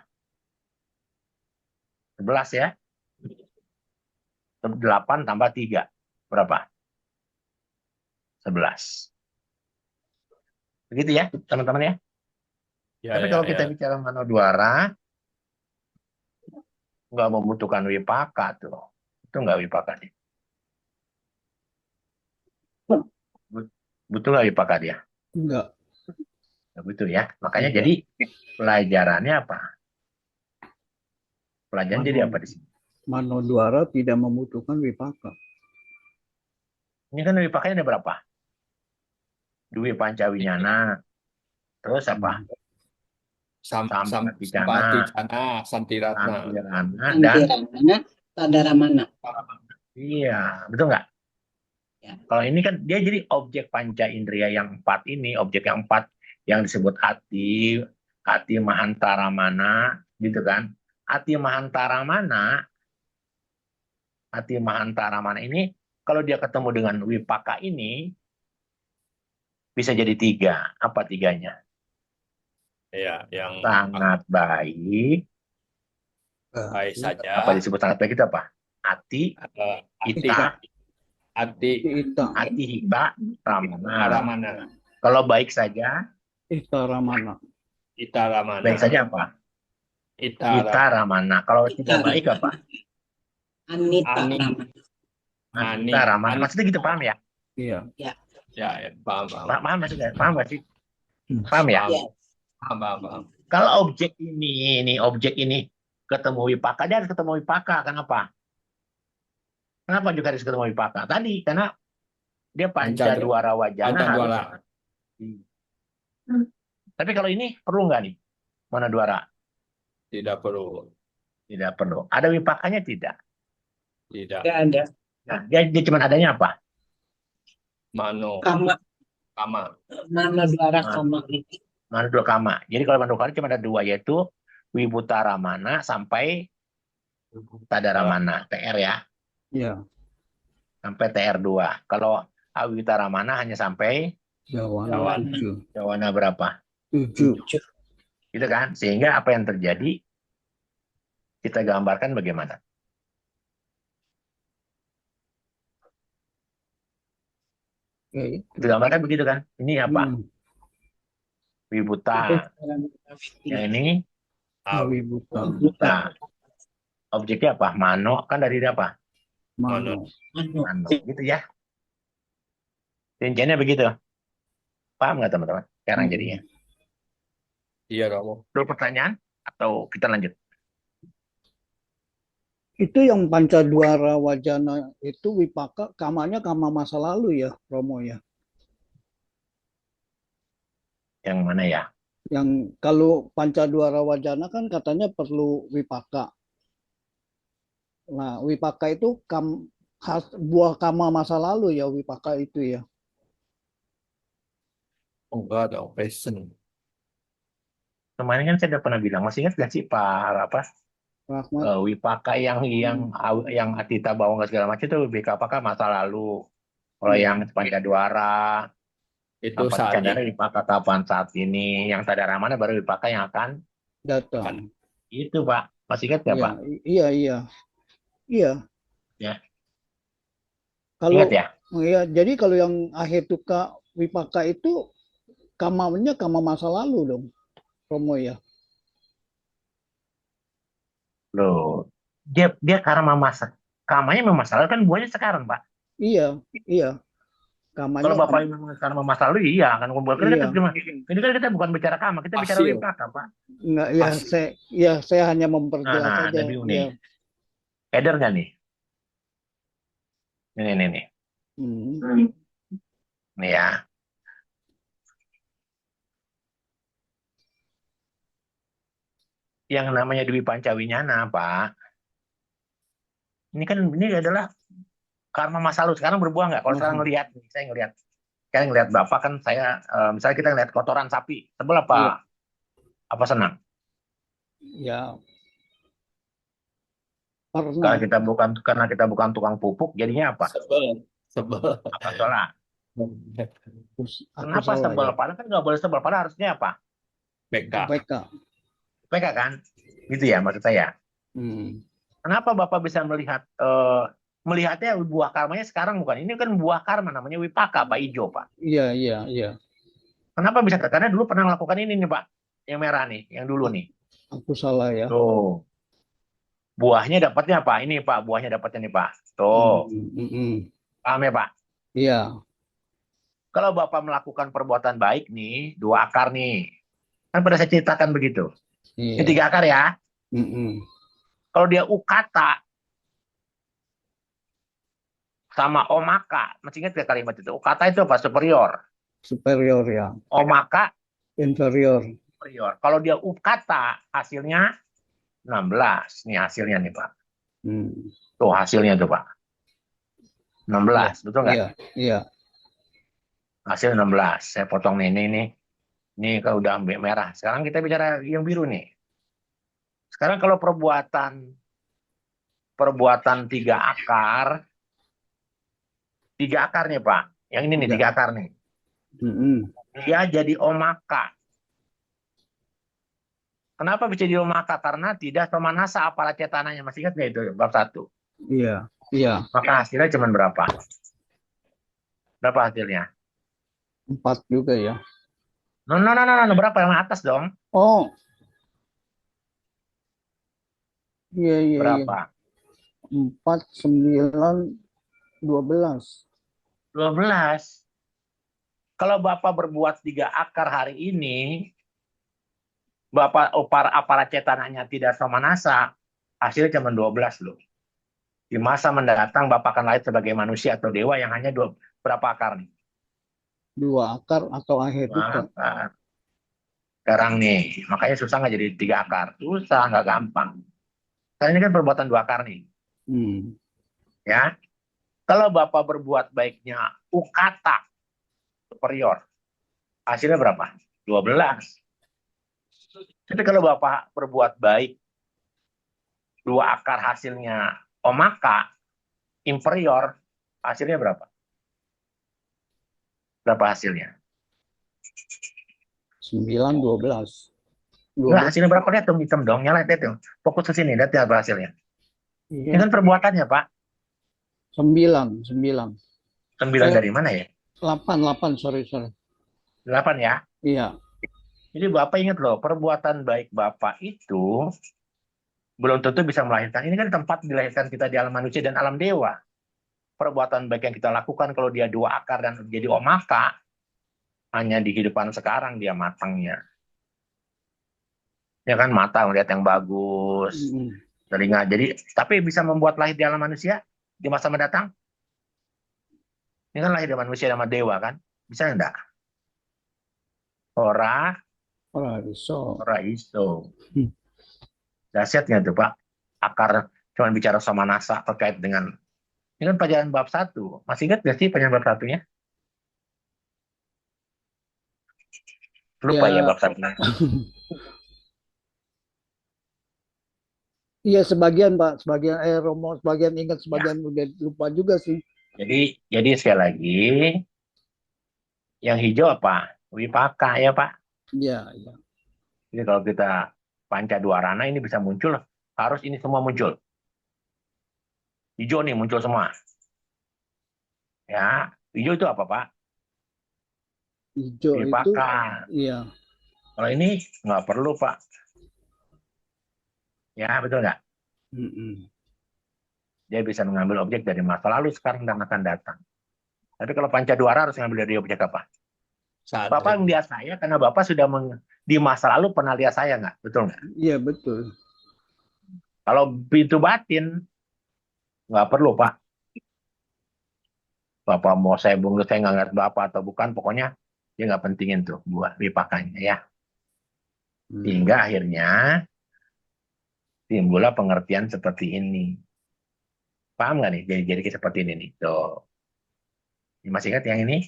11 ya. 8 tambah 3. Berapa? 11. Begitu ya, teman-teman ya. ya, Tapi ya, kalau ya. kita bicara Manodwara, nggak membutuhkan wipaka tuh. Itu nggak wipaka dia. Butuh nggak wipaka dia? Enggak. Nggak butuh ya. Makanya Tidak. jadi pelajarannya apa? Pelajaran jadi apa di sini? Manodwara tidak membutuhkan wipaka. Ini kan wipakanya ada berapa? Dwi Pancawinyana. Terus apa? Sampaticana, Sampanticana, Santiratna. Santirana, dan Antiramana, Tadaramana. iya, betul nggak? Ya. Kalau ini kan dia jadi objek panca indera yang 4 ini, objek yang 4 yang disebut ati mahantaramana, gitu kan? Ati mahantaramana ini kalau dia ketemu dengan wipaka ini bisa jadi 3. Apa 3-nya? Ya, yang Sangat baik. baik saja. Apa disebut sangat baik itu apa? Ati, ita, Ati Ita. ati hita, ramana. Taramana, Kalau baik saja, Itaramana. Itaramana, baik saja apa? Itara, Ita ramana. Kalau tidak baik apa? Anita Ani, Ramana. Ani, Ita ramana. Ani. Maksudnya gitu, paham ya? Iya. Ya, ya, paham, paham. Paham maksudnya? Paham nggak sih? Paham ya? Paham, Ya. paham, paham, paham. Kalau objek ini ketemu wipaka, dia harus ketemu wipaka. Kenapa? Kenapa juga harus ketemu wipaka? Tadi, karena dia pancadwara wajana harus. Pancadwara. Tapi kalau ini perlu nggak nih? Manodwara? Tidak perlu. Tidak perlu. Ada wipakanya tidak? Tidak. Tidak ada. Nah, dia cuma adanya apa? Mano, Kama, kama. Manodwara Nah. kama. Manodwara kama. Jadi kalau Manodwara cuma ada 2, yaitu Wibutaramana sampai Tadaramana, TR ya. Iya. Sampai TR2. Kalau Awitaramana hanya sampai Jawana 7. Jawana berapa? 7. Gitu kan? Sehingga apa yang terjadi kita gambarkan bagaimana? Oke. Kita gambarkan begitu kan? Ini apa? Wibuta. Yang ini Awi buta. nah, objeknya apa? Mano kan dari apa? Mano. Mano. Gitu ya. Rinciannya begitu. Paham nggak teman-teman? Sekarang jadinya. Iya, Romo. Ada pertanyaan atau kita lanjut? Itu yang Pancadwara Wajana itu wipaka kamanya kama masa lalu ya, Romo ya. Yang mana ya? Yang kalau Pancadwara Wajana kan katanya perlu wipaka. Nah, wipaka itu buah kama masa lalu ya, wipaka itu ya. Enggak dong, present. Kemarin kan saya udah pernah bilang, masih ingat nggak sih Pak Rahmat. Wipaka yang Atita Bawang segala macam itu Wipaka masa lalu. Kalau yang Pancadwara, Itu Candara saling. Wipaka kapan saat ini, yang Tadaramana baru Wipaka yang akan Datang. itu Pak. Masih ingat nggak Iya, Pak? iya, iya. Iya. Ya. Kalau Ingat ya? ya, jadi kalau yang Ahetuka Wipaka itu kamanya kama masa lalu dong, Romo ya. Loh, dia karena memasak. Kamanya memang masalah kan buahnya sekarang Pak. Iya, iya. Kamanya Kalau Bapak memang karena memasak lalu iya kan Iya. ini kan kita bukan bicara kama, kita bicara Hasil. Wipaka Pak. enggak ya, saya hanya memperjelas Nah, saja. lebih Ya. unik. Header nggak nih? Nih. Hmm. Nih ya. Yang namanya Dwi Pancawinyana, Pak. Ini adalah karma masa lalu. Sekarang berbuah nggak? Kalau sekarang ngelihat, saya ngelihat. Sekarang ngelihat Bapak kan saya, misalnya kita ngelihat kotoran sapi. Sebel apa? Iya. Apa senang? Ya. Karena Pernah. kita bukan tukang pupuk, jadinya apa? Sebel. Sebel. Apa salah? Aku Kenapa salah sebel? ya. Padahal kan nggak boleh sebel. Padahal harusnya apa? PK. UPK. PK kan? Gitu ya maksud saya. Hmm. Kenapa Bapak bisa melihat melihatnya buah karmanya sekarang bukan? Ini kan buah karma namanya wipaka, Pak Ijo, Pak. Iya, iya, iya. Kenapa bisa? Karena dulu pernah melakukan ini nih, Pak. Yang merah nih, yang dulu nih. Aku salah ya. Tuh. Buahnya dapatnya apa? Ini, Pak. Buahnya dapatnya nih, Pak. Tuh. Paham ya, Pak? Iya, Kalau Bapak melakukan perbuatan baik nih, 2 akar nih. Kan pada saya ceritakan begitu. Ini iya. 3 akar ya. Mm-mm. Kalau dia ukata sama omaka, masih ingat gak kalimat itu? Ukata itu apa? Superior. Superior ya. Omaka Inferior. superior. Kalau dia ukata, hasilnya 16. Nih hasilnya nih, Pak. Hmm. Tuh hasilnya tuh, Pak. 16, Iya, betul nggak? iya, iya. Hasil 16. Saya potong nih, ini. Ini kalau udah merah. Sekarang kita bicara yang biru nih. Sekarang kalau perbuatan 3 akar, 3 akar nih, Pak. Yang ini nih, Iya. 3 akar nih. Mm-mm. Dia jadi omaka. Kenapa bisa jadi omaka? Karena tidak somanasa apala cetananya. Masih ingat nggak itu bab 1? Iya, iya. Maka hasilnya cuma berapa? Berapa hasilnya? 4 juga ya. No, no, no, no, no. Berapa yang atas dong? Oh, iya, iya, iya. Berapa? 4, 9, 12. 12. Kalau Bapak berbuat 3 akar hari ini, Bapak aparat cetananya tidak somanasa, hasilnya cuma 12 loh. Di masa mendatang Bapak akan lahir sebagai manusia atau dewa yang hanya berapa akar nih? 2 akar atau akhir duka. Akar. Sekarang nih, makanya susah nggak jadi 3 akar. Susah, nggak gampang. Karena ini kan perbuatan 2 akar nih. Hmm. Ya, kalau Bapak berbuat baiknya ukata superior, hasilnya berapa? 12. Tapi kalau Bapak berbuat baik 2 akar hasilnya omaka inferior, hasilnya berapa? Berapa hasilnya? 9, 12. Enggak, 12. hasilnya berapa? Lihat dong, hitam dong. Nyala, lihat dong. Fokus ke sini, lihat apa hasilnya. Ini Iya. kan perbuatannya, Pak. 9, 9. 9 dari mana ya? 8, 8, sorry. 8 ya. Iya. Jadi Bapak ingat loh, perbuatan baik Bapak itu belum tentu bisa melahirkan. Ini kan tempat dilahirkan kita di alam manusia dan alam dewa. Perbuatan baik yang kita lakukan kalau dia 2 akar dan jadi omaka, hanya di kehidupan sekarang dia matangnya. Ya kan, mata melihat yang bagus, Mm-mm. telinga. Jadi, tapi bisa membuat lahir di alam manusia di masa mendatang? Ini kan lahir dari manusia sama dewa kan? Bisa enggak? Ora, Ora iso. ora iso. Hmm. Dahsyatnya tuh Pak. Akar cuman bicara sama nasa terkait dengan ini kan pelajaran bab 1. Masih ingat gak sih pelajaran bab 1-nya? Lupa ya Ya, bab 1. iya sebagian Pak, sebagian Romo, sebagian ingat, Ya. sebagian udah lupa juga sih. Jadi sekali lagi yang hijau apa? Wipaka ya Pak. Iya, iya. Jadi kalau kita panca dwarana ini bisa muncul, harus ini semua muncul. Hijau nih muncul semua. Ya, hijau itu apa Pak? Hijau itu, Wipaka. iya. Kalau ini nggak perlu Pak. Ya, betul nggak? Mm-mm. Dia bisa mengambil objek dari masa lalu, sekarang, dan akan datang. Tapi kalau panca dwara harus ngambil dari objek apa? Bapak Sadar. melihat saya karena Bapak sudah di masa lalu pernah lihat saya nggak? Betul nggak? Iya betul. Kalau pintu batin, nggak perlu Pak. Bapak mau saya bungkus, saya nggak ngerti Bapak atau bukan, pokoknya dia nggak pentingin tuh buat wipakanya ya. Sehingga akhirnya timbullah pengertian seperti ini. Paham nggak nih? Jadi seperti ini nih. Tuh. Masih ingat yang ini?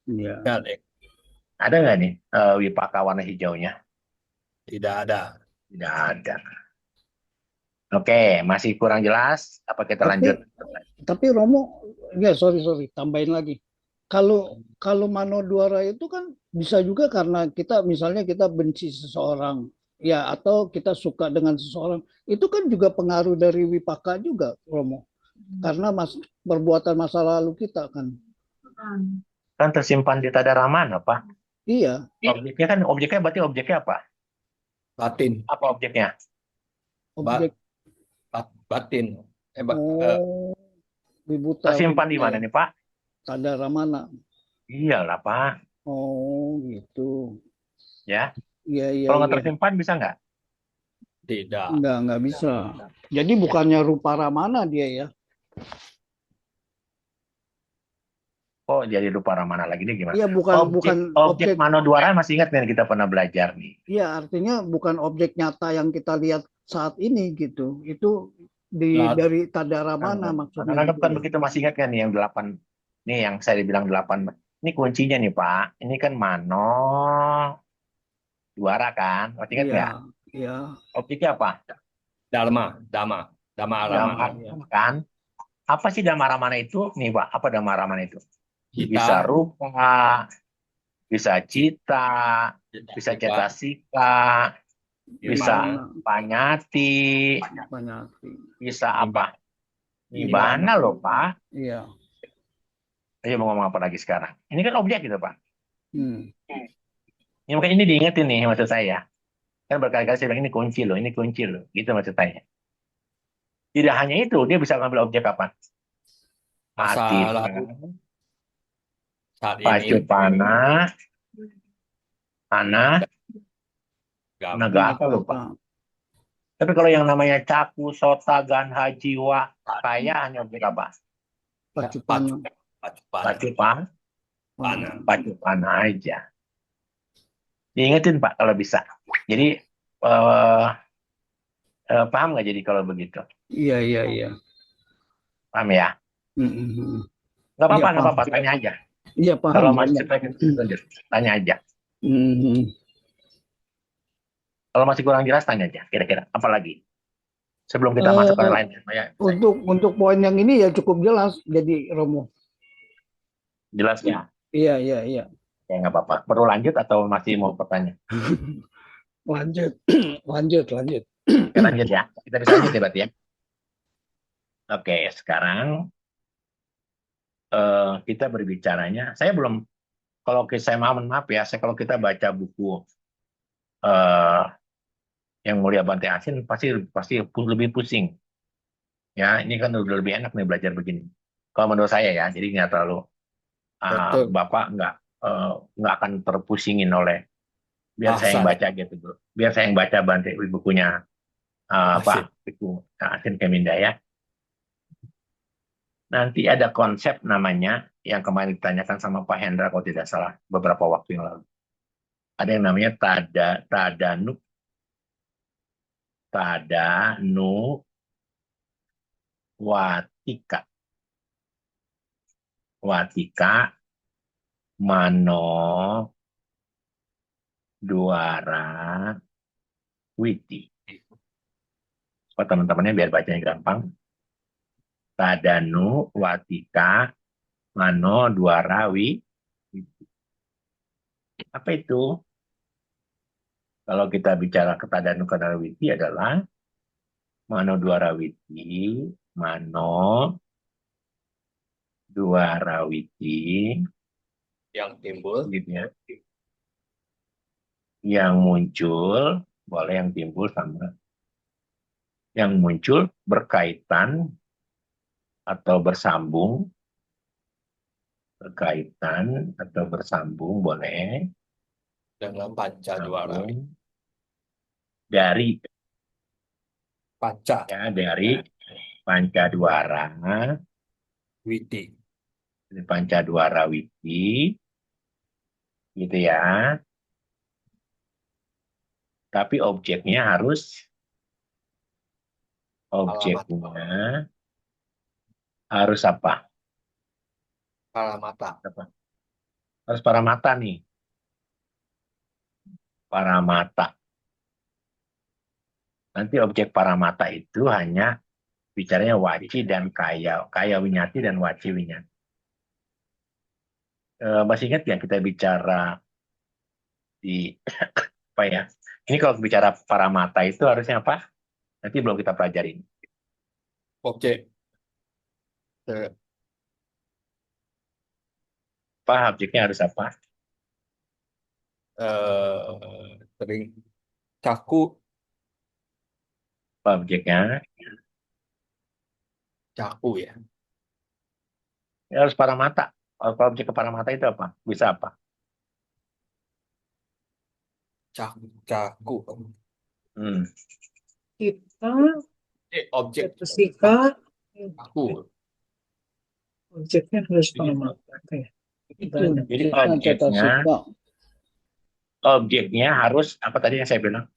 Iya. Ya, Dek. Ada nggak nih wipaka warna hijaunya? Tidak ada. Tidak ada. Oke, masih kurang jelas? Apa kita lanjut? Tapi Romo, ya sorry tambahin lagi. Kalau kalau mano duara itu kan bisa juga karena kita misalnya kita benci seseorang, ya atau kita suka dengan seseorang, itu kan juga pengaruh dari wipaka juga, Romo. Karena perbuatan masa lalu kita kan. Kan tersimpan di Tadaramana, Pak. Iya, Objeknya berarti objeknya apa? Batin. Apa objeknya? objek. Batin. Oh, Wibuta Tersimpan di Wibaya, mana nih, Pak? Tadaramana. Iyalah, Pak. Oh, gitu. Ya. Iya, iya, Kalau nggak iya. tersimpan bisa nggak? Tidak. Nggak bisa. Jadi bukannya rupa ramana dia ya? Oh, jadi lupa mana lagi nih gimana? Iya, bukan Objek objek. Mano Dwara masih ingat nih kita pernah belajar nih. Iya, artinya bukan objek nyata yang kita lihat saat ini gitu. Itu Nah, dari Tadaramana maksudnya Karena gitu kan ya. begitu masih ingat kan nih yang 8. Nih yang saya bilang 8. Ini kuncinya nih, Pak. Ini kan Mano Dwara kan? Masih ingat Iya, nggak? iya, Objeknya apa? Dharma Aramana. Dhamma kan? Apa sih Dhamma Ramana itu? Nih, Pak. Apa Dhamma Ramana itu? Bisa Kita rupa, bisa cita, bisa cetasika, bisa Nibbana, panyati, Panyati. bisa apa? Nibbana. Nibbana loh, Pak. Iya. Ayo mau ngomong apa lagi sekarang? Ini kan objek gitu, Pak. Hmm. Ya, makanya ini diingetin nih maksud saya. Kan berkali-kali saya bilang ini kunci loh, ini kunci loh. Gitu maksud saya. Tidak hanya itu, dia bisa ngambil objek apa? masa Atita, lalu saat ini Pacupana, Ana, gak Nagata loh, Pak. Tapi kalau yang namanya Caku, Sota, Ganha, Jiwa, Kaya hanya objek apa? Pacupana. Pacupana, Pacupana. Pacupana aja. Diingetin Pak kalau bisa. Jadi paham nggak jadi kalau begitu? Iya, iya, iya. Paham ya? Hmm. Nggak apa-apa, Iya, nggak paham. apa-apa. Tanya aja. Iya, paham. Kalau masih lanjut, tanya aja. Hmm. Kalau masih kurang jelas, tanya aja. Kira-kira apa lagi? Sebelum kita masuk ke Eh, lain. untuk poin yang ini ya cukup jelas. Jadi Romo. Jelas ya? Iya, iya, iya. Ya nggak apa-apa. Perlu lanjut atau masih mau bertanya? Lanjut, lanjut. Oke, lanjut ya. Kita bisa lanjut ya berarti ya. Oke, sekarang kita berbicaranya. Saya belum, kalau saya maaf ya, kalau kita baca buku eh, yang Mulia Bante Asin pasti lebih pusing. Ya, ini kan udah lebih enak nih belajar begini. Kalau menurut saya ya, jadi nggak terlalu Betul. Bapak nggak akan terpusingin oleh biar saya yang Bahasa baca gitu bro. Biar saya yang baca Bante bukunya Asin. buku Asin Keminda ya. Nanti ada konsep namanya yang kemarin ditanyakan sama Pak Hendra kalau tidak salah beberapa waktu yang lalu. Ada yang namanya tadanuwatika. Watika mano duara witi. Oh, teman-temannya biar bacanya gampang. Tadanu watika mano duara witi. Apa itu? Kalau kita bicara ketadanu witi adalah mano duara witi, mano duara witi, yang timbul gitu ya. Yang muncul, boleh yang timbul sama. Yang muncul berkaitan atau bersambung, boleh dengan Pancadwara. Dari Panca dari Pancadwara, Witi. Pancadwara Witi, gitu ya. Tapi objeknya harus apa? Paramata. Harus paramata nih. Paramata. Nanti objek paramata itu hanya bicaranya waci dan kaya, kaya winyati dan waci winyati. Masih ingat nggak kita bicara di apa ya? Ini kalau bicara paramata itu harusnya apa? Nanti belum kita pelajarin. Objek. Eh, Apa objeknya harus apa? Sering caku, Apa objeknya? caku ya. Ya, harus paramata. Kalau objek ke paramata itu apa? Bisa apa? Caku, caku. Hmm. Kita, Objek fisika, caku. objeknya harus paramata. Oke. Itu Jadi kita cata sika. objeknya harus apa tadi yang saya bilang?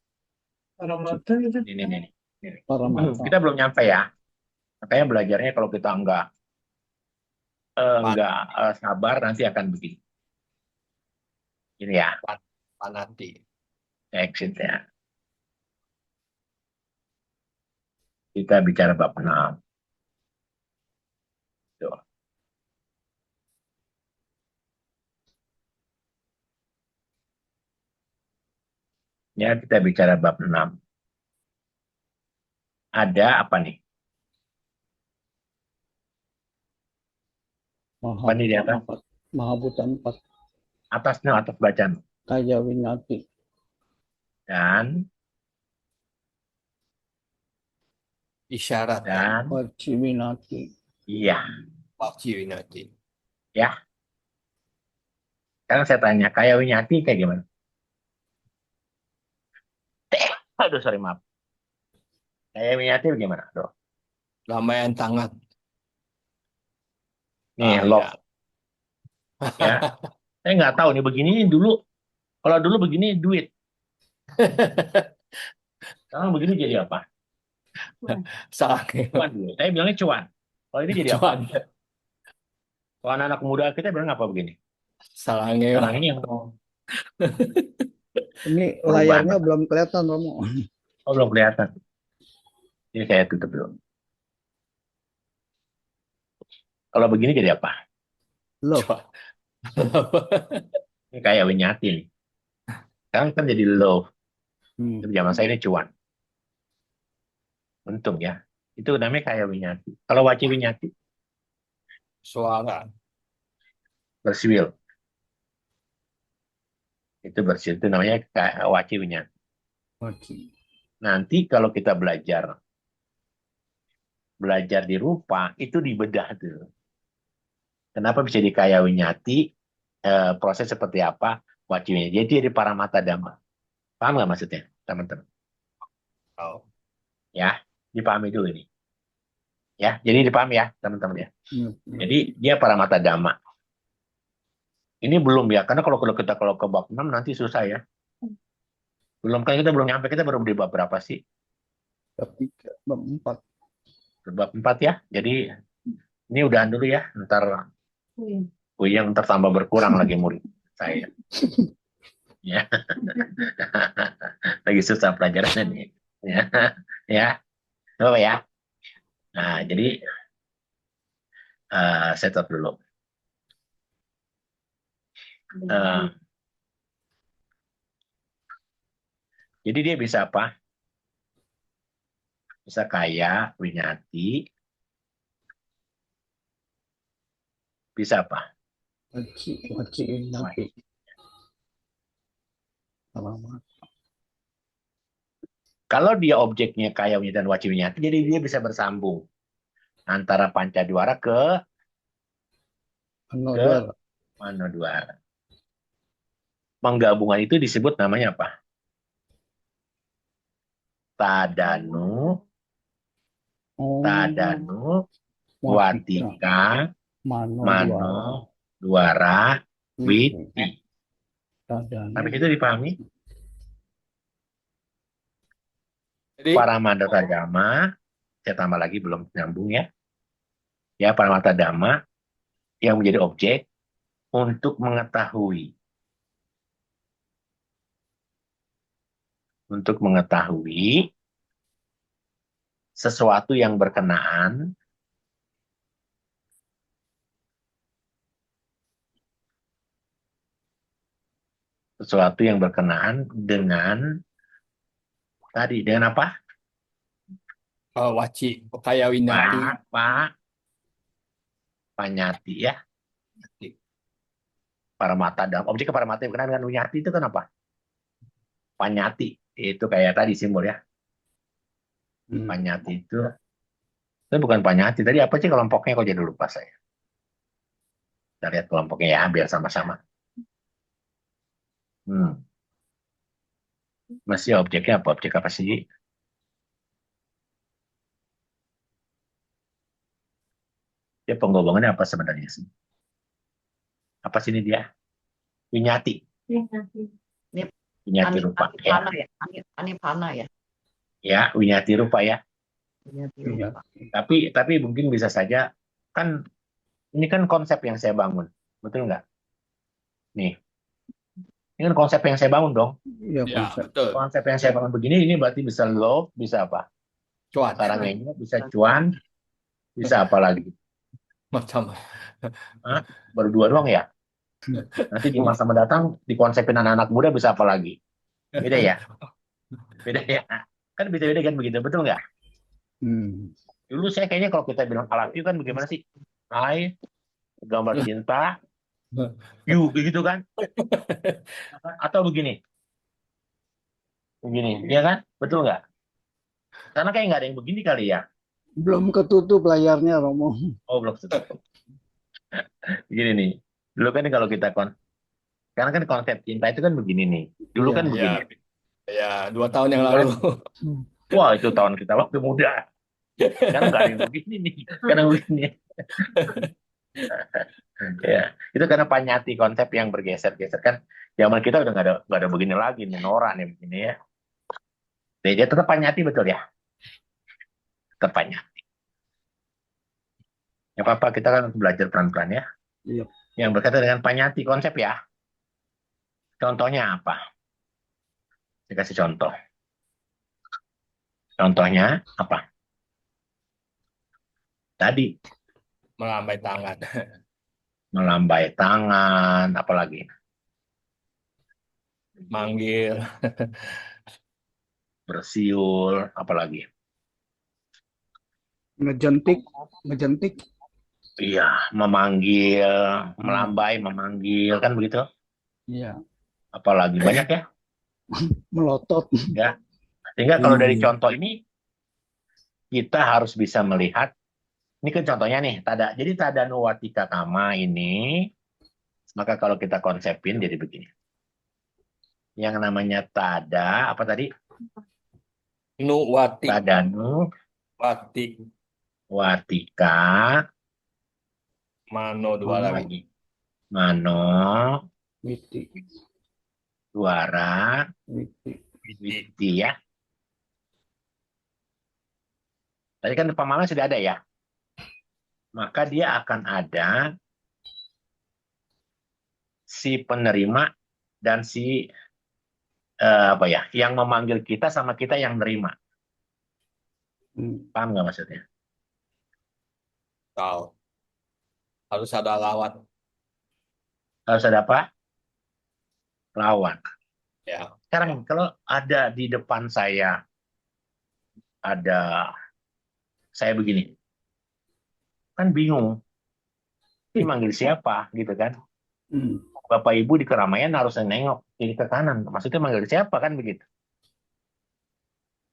Paramata itu Ini. Paramata. Kita belum nyampe ya. Makanya belajarnya kalau kita enggak sabar nanti akan begini. Ini ya, Panati. exit ya. Kita bicara bab 6. Tuh. Ya, kita bicara bab 6. Ada apa nih? Apa nih di atas? Mahabhuta 4. Atasnya, atas bacaan. Kaya winyati. Dan Isyarat. Waci winati. Iya. Waci winati. Ya. Sekarang saya tanya, kaya winyati kayak gimana? Aduh, sorry, maaf. Kaya winyati bagaimana? Aduh. Lambaian tangan. Nih, love. Ya. Saya nggak tahu nih, begini dulu. Kalau dulu begini, duit. Sekarang begini jadi apa? Salah. Cuan dulu. Saya bilangnya cuan. Kalau ini jadi apa? Cuan. Kalau anak muda kita bilang apa begini? Salah Sekarang ini yang Ini layarnya belum kelihatan, Romo. oh, belum kelihatan. Ini saya tutup dulu. Kalau begini jadi apa? Love. Ini kayak winyati nih. Sekarang kan jadi love. Hmm. Zaman saya ini cuan. Untung ya. Itu namanya kayak winyati. Kalau waci winyati, Suara. bersiwil. Itu bersiwil. Itu namanya kayak waci winyati. Waci. Nanti kalau kita belajar di rupa, itu dibedah tuh. Kenapa bisa di kaya winyati? Proses seperti apa? Waci winyati. Jadi di paramata dhamma. Paham nggak maksudnya, teman-teman? Oh. Ya, dipahami dulu ini. Ya, jadi dipahami ya, teman-teman ya. Jadi dia paramata dhamma. Ini belum ya, karena kalau ke bab 6 nanti susah ya. Belum kan kita belum nyampe, kita baru di bab berapa sih? Bab 3, bab 4. Bab 4 ya. Jadi ini udahan dulu ya, ntar yang ntar tambah berkurang lagi murid saya. Ya. Lagi susah pelajaran ini. Ya. Ya. Apa ya? Nah, jadi saya stop dulu. Jadi dia bisa apa? Bisa kaya, winyati. Bisa apa? Waci winati. Kalau dia objeknya kaya winyati dan waci winyati, jadi dia bisa bersambung antara pancadwara ke manodwara. Penggabungan itu disebut namanya apa? Tadanu, watika, mano, dwara, witi. Habis itu dipahami? Jadi, Paramata dhamma, saya tambah lagi belum nyambung ya. Ya, paramata dhamma yang menjadi objek untuk mengetahui. Untuk mengetahui sesuatu yang berkenaan dengan tadi, dengan apa? Waci, kaya winati. Panyati ya. Paramata, dalam objek paramata yang berkenaan dengan winyati itu kan apa? Panyati itu kayak tadi simbol ya. Panyati itu bukan panyati. Tadi apa sih kelompoknya? Kok jadi lupa saya. Kita lihat kelompoknya ya, biar sama-sama. Masih objeknya apa? Objek apa sih? Dia penggabungannya apa sebenarnya sih? Apa sih ini dia? Winyati. Winyati rupa. Anipana ya. Anipana ya. Ya, winyati rupa ya. Winyati Iya. rupa. Tapi mungkin bisa saja kan ini kan konsep yang saya bangun, betul nggak? Nih, ini kan konsep yang saya bangun dong. Iya, Ya, konsep. betul. Konsep yang saya bangun begini, ini berarti bisa love, bisa apa? Cuan. Sarangnya bisa cuan, bisa apa lagi? Macam. Hah? Baru dua doang ya? Nanti di masa mendatang dikonsepin anak-anak muda bisa apa lagi? Beda ya? Beda ya? Kan beda-beda kan begitu, betul nggak? Dulu saya kayaknya kalau kita bilang I love you kan bagaimana sih? I, gambar cinta, you, begitu kan? Atau begini, ya kan? Betul nggak? Karena kayak nggak ada yang begini kali ya. Belum ketutup layarnya, Romo. Oh, belum tutup. Begini nih. Dulu kan kalau kita karena kan konsep cinta itu kan begini nih. Dulu kan Iya. begini. Ya, 2 tahun yang lalu. Wah, itu tahun kita waktu muda. Sekarang nggak ada yang begini nih. Karena begini. Ya, itu karena panyati konsep yang bergeser-geser kan. Zaman kita udah nggak ada begini lagi nih, norak nih begini ya. Dia tetap panyati betul ya. Tetap panyati. Ya apa-apa, kita kan belajar pelan-pelan ya. Iya. Yang berkaitan dengan panyati konsep ya. Contohnya apa? Saya kasih contoh. Contohnya apa? Tadi Melambai tangan. melambai tangan, apalagi Manggil. bersiul, apalagi. Ngejentik. Iya, memanggil, melambai, memanggil, kan begitu? Iya. Apalagi banyak ya. Melotot. Ya. Sehingga kalau dari contoh ini kita harus bisa melihat. Ini kan contohnya nih, jadi tadanu watika kama ini, maka kalau kita konsepin jadi begini. Yang namanya tada, apa tadi? Nuwati. Tadanu Wati. watika, Mano dua lagi. mano, Witi. duara, witi ya. Tadi kan pemahaman sudah ada ya. Maka dia akan ada si penerima dan si yang memanggil kita sama kita yang nerima. Paham nggak maksudnya? Tahu. Harus ada lawan. Harus ada apa? Lawan. Ya. Sekarang kalau ada di depan saya ada saya begini, kan bingung. Ini manggil siapa gitu kan? Bapak Ibu di keramaian harus nengok kiri ke kanan. Maksudnya manggil siapa kan begitu?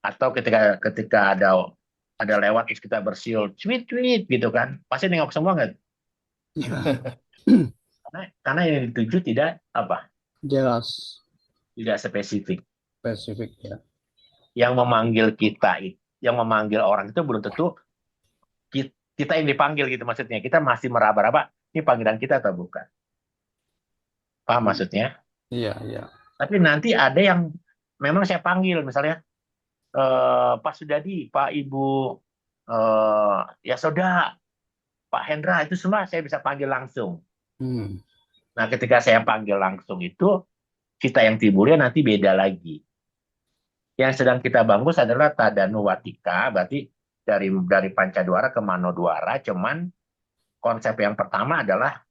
Atau ketika ada lewat terus kita bersiul, tweet gitu kan? Pasti nengok semua nggak? Karena yang dituju tidak apa? Jelas. Tidak spesifik. Spesifik ya. Yang memanggil kita, yang memanggil orang itu belum tentu kita yang dipanggil gitu maksudnya. Kita masih meraba-raba, ini panggilan kita atau bukan? Paham maksudnya? Iya, iya. Tapi nanti ada yang memang saya panggil, misalnya Pak Sudadi, Pak Ibu Yasoda, Pak Hendra, itu semua saya bisa panggil langsung. Nah, ketika saya panggil langsung itu, kita yang timbulnya nanti beda lagi. Yang sedang kita bangun adalah tadanu watika, berarti dari Pancadwara ke Manodwara, cuman konsep yang pertama adalah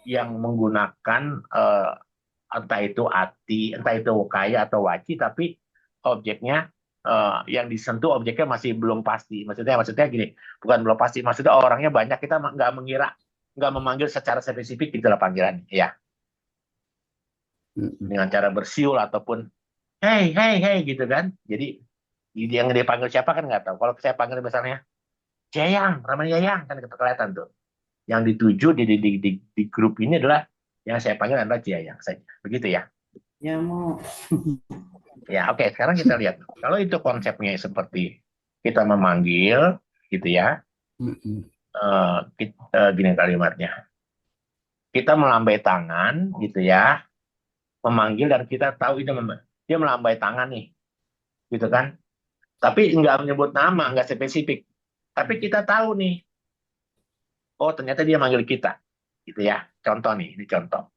yang menggunakan entah itu ati, entah itu kaya atau waci, tapi objeknya yang disentuh objeknya masih belum pasti. Maksudnya gini, bukan belum pasti, maksudnya orangnya banyak, kita nggak mengira, nggak memanggil secara spesifik itulah panggilan, ya, dengan cara bersiul ataupun hey hey hey gitu kan. Jadi yang dipanggil siapa kan nggak tahu. Kalau saya panggil misalnya Jayang, namanya Jayang kan kelihatan tuh. Yang dituju di grup ini adalah yang saya panggil adalah Jayang saja. Begitu ya. Ya mau. Ya, oke. Sekarang kita lihat. Kalau itu konsepnya seperti kita memanggil, gitu ya. Gini kalimatnya. Kita melambai tangan, gitu ya. Memanggil dan kita tahu itu dia melambai tangan nih, gitu kan. Tapi nggak menyebut nama, nggak spesifik. Tapi kita tahu nih, oh ternyata dia manggil kita, gitu ya. Contoh nih, ini contoh.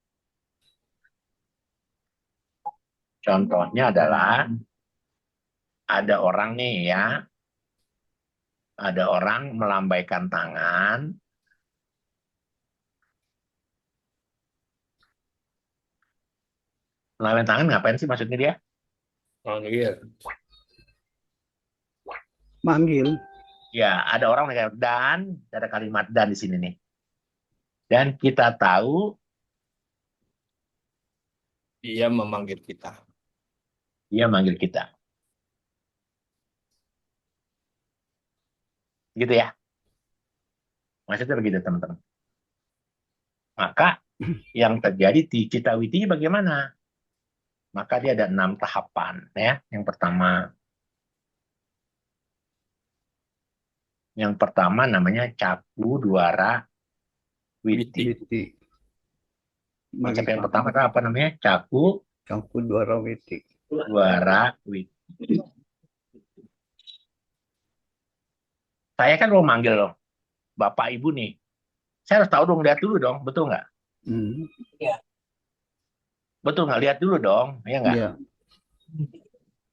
Contohnya adalah ada orang nih ya, ada orang melambaikan tangan, melambaikan tangan ngapain sih maksudnya dia? Manggil. Manggil. Ya, ada orang yang dan ada kalimat dan di sini nih. Dan kita tahu Dia memanggil kita. dia manggil kita, gitu ya. Maksudnya begitu teman-teman. Maka yang terjadi di Citawiti bagaimana? Maka dia ada 6 tahapan ya. Yang pertama namanya Caku Dwara Witi. Witi. Konsep yang pertama itu apa namanya? Caku Dwara Witi. Dwara Witi. Saya kan mau manggil loh, Bapak Ibu nih. Saya harus tahu dong, lihat dulu dong, betul nggak? Betul nggak? Lihat dulu dong, ya nggak? Iya.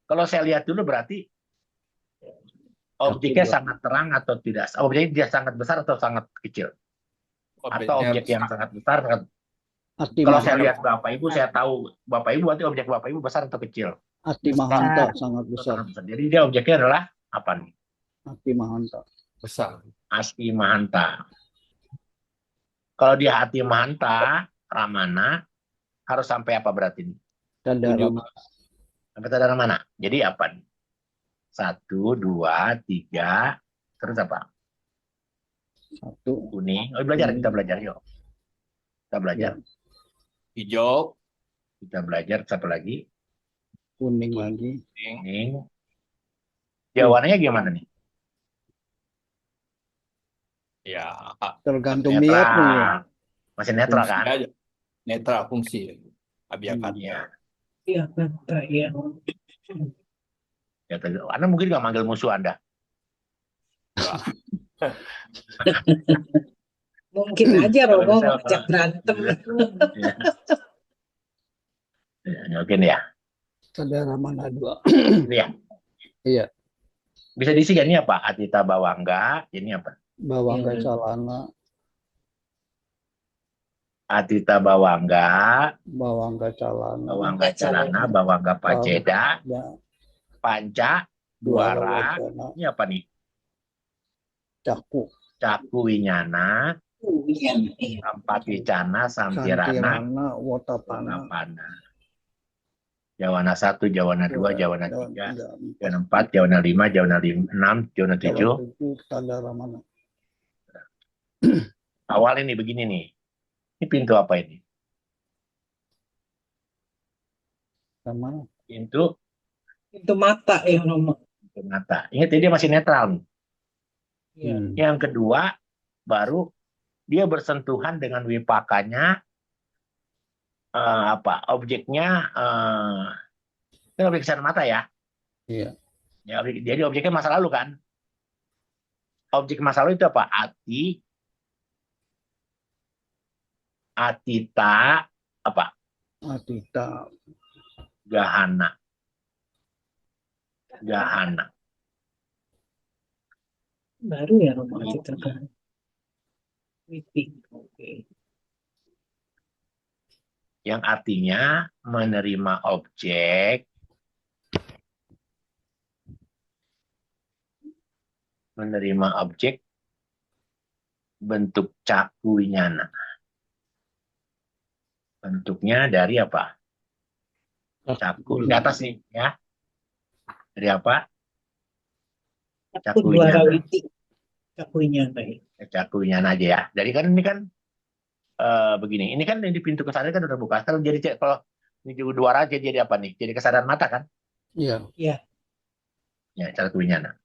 Kalau saya lihat dulu berarti objeknya sangat terang atau tidak? Objeknya dia sangat besar atau sangat kecil? Atau objek yang sangat besar? Kalau saya lihat Bapak Ibu, saya tahu Bapak Ibu berarti objek Bapak Ibu besar atau kecil? Ati Mahanta sangat besar. Jadi dia objeknya adalah apa nih? Ati Mahanta. Besar. Asti Mahanta. Kalau dia Ati Mahanta, Ramana, harus sampai apa berarti? Sampai Tadara mana? Jadi apa nih? 1, 2, 3, terus apa? 1. Kuning. Oh, kita belajar yuk. Kita belajar. Hijau. Kita belajar satu lagi. Kuning lagi. Kuning. Jawabannya gimana nih? Ya, Tergantung niatnya. Ya. Masih netral kan? Netral fungsi. Abiakannya. Iya, iya. Ya, Anda mungkin nggak manggil musuh Anda. Mungkin aja Romo ngajak berantem. Mungkin ya. Tadara mana 2. Iya. Iya. Bisa diisi kan ini apa? Atita Bawangga. Ini apa? Bawangga Calana. Atita Bawangga. Bawangga Calana. Bawangga Calana. Bawangga Paceda. Panca Dwara. Ini apa nih? Caku. Caku Winyana. Sampati-cana, Samtirana, Wotapana. Jawana 1, Jawana 2, Jawana 3, Jawana 4, Jawana 5, Jawana 6, Jawana 7. Tadara mana? Awal ini begini nih. Ini pintu apa ini? Sama. Pintu mata ya Romo. Pintu mata. Ingat dia masih netral nih. Yang kedua baru dia bersentuhan dengan wipakanya, objeknya, ini objek kesehatan mata ya. Iya. Ya, jadi objeknya masa lalu kan. Objek masa lalu itu apa? Atita, apa? Atita. Gahana. Baru ya Romo Atita Witi. kan. Witi. Oke. Yang artinya menerima objek, bentuk caku winyana. Bentuknya dari apa? Caku. Di atas nih ya. Dari apa? Aku Caku Dwara winyana. Witi. Cakuinya baik. Caku winyana aja ya. Jadi kan ini kan begini. Ini kan di pintu kesadaran kan udah buka. Kalau kalau ini juga dua raja jadi apa nih? Jadi kesadaran mata kan? Iya. Ya, Ya, caku winyana.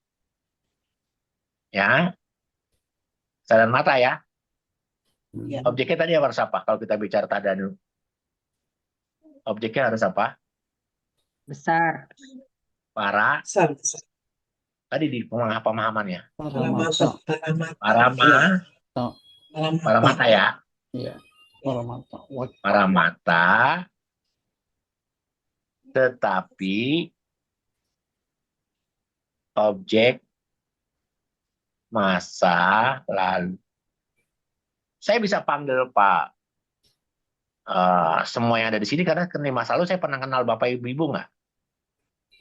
Ya, kesadaran mata ya. ya. Objeknya tadi harus apa? Kalau kita bicara tadanu, objeknya harus apa? Besar. Para Besar, besar. tadi di pemahamannya. Para Paramata. mata. Paramata. Iya. Para mata ya. Iya. Para mata. Para mata, tetapi objek masa lalu. Saya bisa panggil Pak semua yang ada di sini karena di masa lalu saya pernah kenal Bapak Ibu nggak?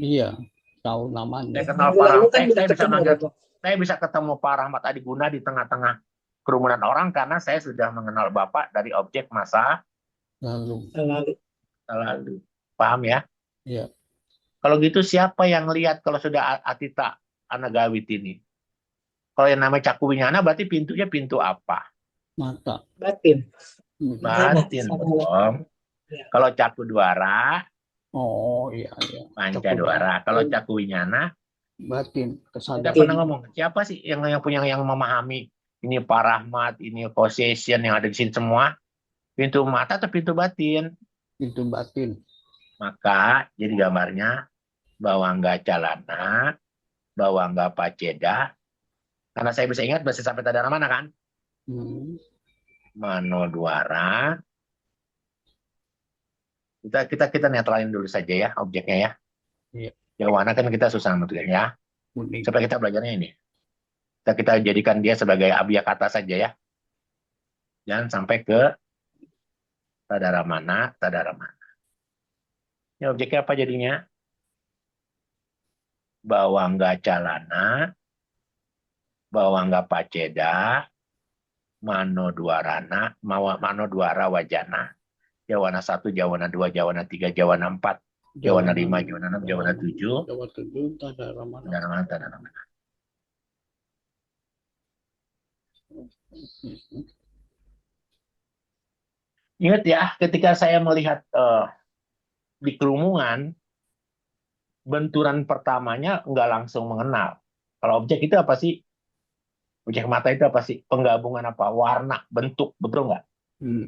Iya. Tahu namanya. Saya kenal Minggu Pak lalu Rahmat. kan udah Saya bisa ketemu, manggil, Romo. saya bisa ketemu Pak Rahmat Adiguna di tengah-tengah kerumunan orang karena saya sudah mengenal Bapak dari objek masa Lalu. Lalu. lalu. Paham ya? Iya. Kalau gitu siapa yang lihat kalau sudah Atita Anagawit ini? Kalau yang namanya Caku Winyana berarti pintunya pintu apa? Mata. Batin. Batin Sama. dong. Ya. Kalau Caku Dwara, Oh iya iya. Panca Dwara. Kalau Caku Winyana, Batin. kita Kesadaran. pernah ngomong siapa sih yang punya yang memahami ini Pak Rahmat, ini possession yang ada di sini semua? Pintu mata atau pintu batin? Itu batin. Maka jadi gambarnya bahwa nggak calana, bahwa nggak paceda. Karena saya bisa ingat masih sampai tadana mana kan? Mano Dwara. Kita netralin dulu saja ya objeknya ya. Iya. Yang warna kan kita susah menentukan ya. Kuning. Supaya kita belajarnya ini. Kita jadikan dia sebagai abjak kata saja ya. Jangan sampai ke tadara mana. Ini objeknya apa jadinya? Bawangga calana, bawangga paceda, mano dwarana, mano dwara wajana. Jawana 1, Jawana 2, Jawana 3, Jawana 4, Jawana 5, Jawana 6, Jawana 7. Jawa 7, tadara mana. Tadara mana. Ingat ya, ketika saya melihat di kerumunan, benturan pertamanya nggak langsung mengenal. Kalau objek itu apa sih? Objek mata itu apa sih? Penggabungan apa? Warna, bentuk, betul nggak?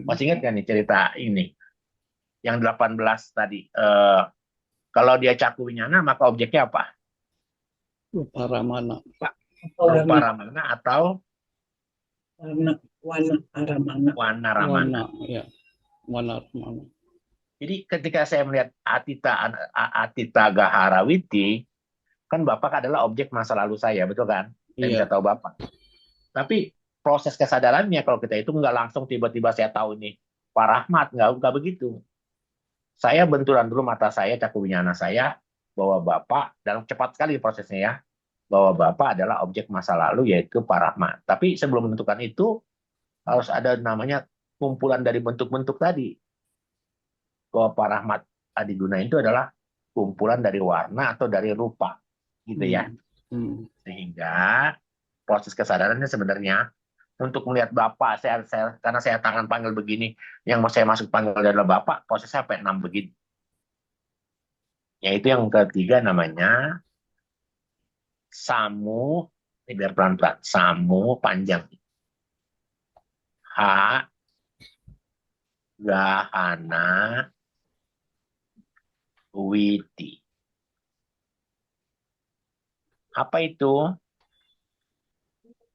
Masih ingat nggak nih cerita ini? Yang 18 tadi. Kalau dia caku winyana, maka objeknya apa? Rupa ramana. Rupa ramana atau Warna aramana. warna ramana. Ya. Warna ramana. Jadi ketika saya melihat Atita Gaharawiti, kan Bapak adalah objek masa lalu saya, betul kan? Saya bisa tahu Bapak. Tapi proses kesadarannya kalau kita itu nggak langsung tiba-tiba saya tahu nih Pak Rahmat, nggak begitu. Saya benturan dulu mata saya, caku winyana saya, bahwa Bapak, dalam cepat sekali prosesnya ya, bahwa Bapak adalah objek masa lalu yaitu Pak Rahmat. Tapi sebelum menentukan itu, harus ada namanya kumpulan dari bentuk-bentuk tadi. Bahwa Pak Rahmat Adiguna itu adalah kumpulan dari warna atau dari rupa. Gitu ya. Sehingga proses kesadarannya sebenarnya untuk melihat Bapak, karena saya tangan panggil begini, yang mau saya masuk panggil adalah Bapak, prosesnya sampai 6 begini. Yaitu yang ketiga namanya samu, ini biar pelan-pelan, samu panjang. H, gahana, witi. Apa itu?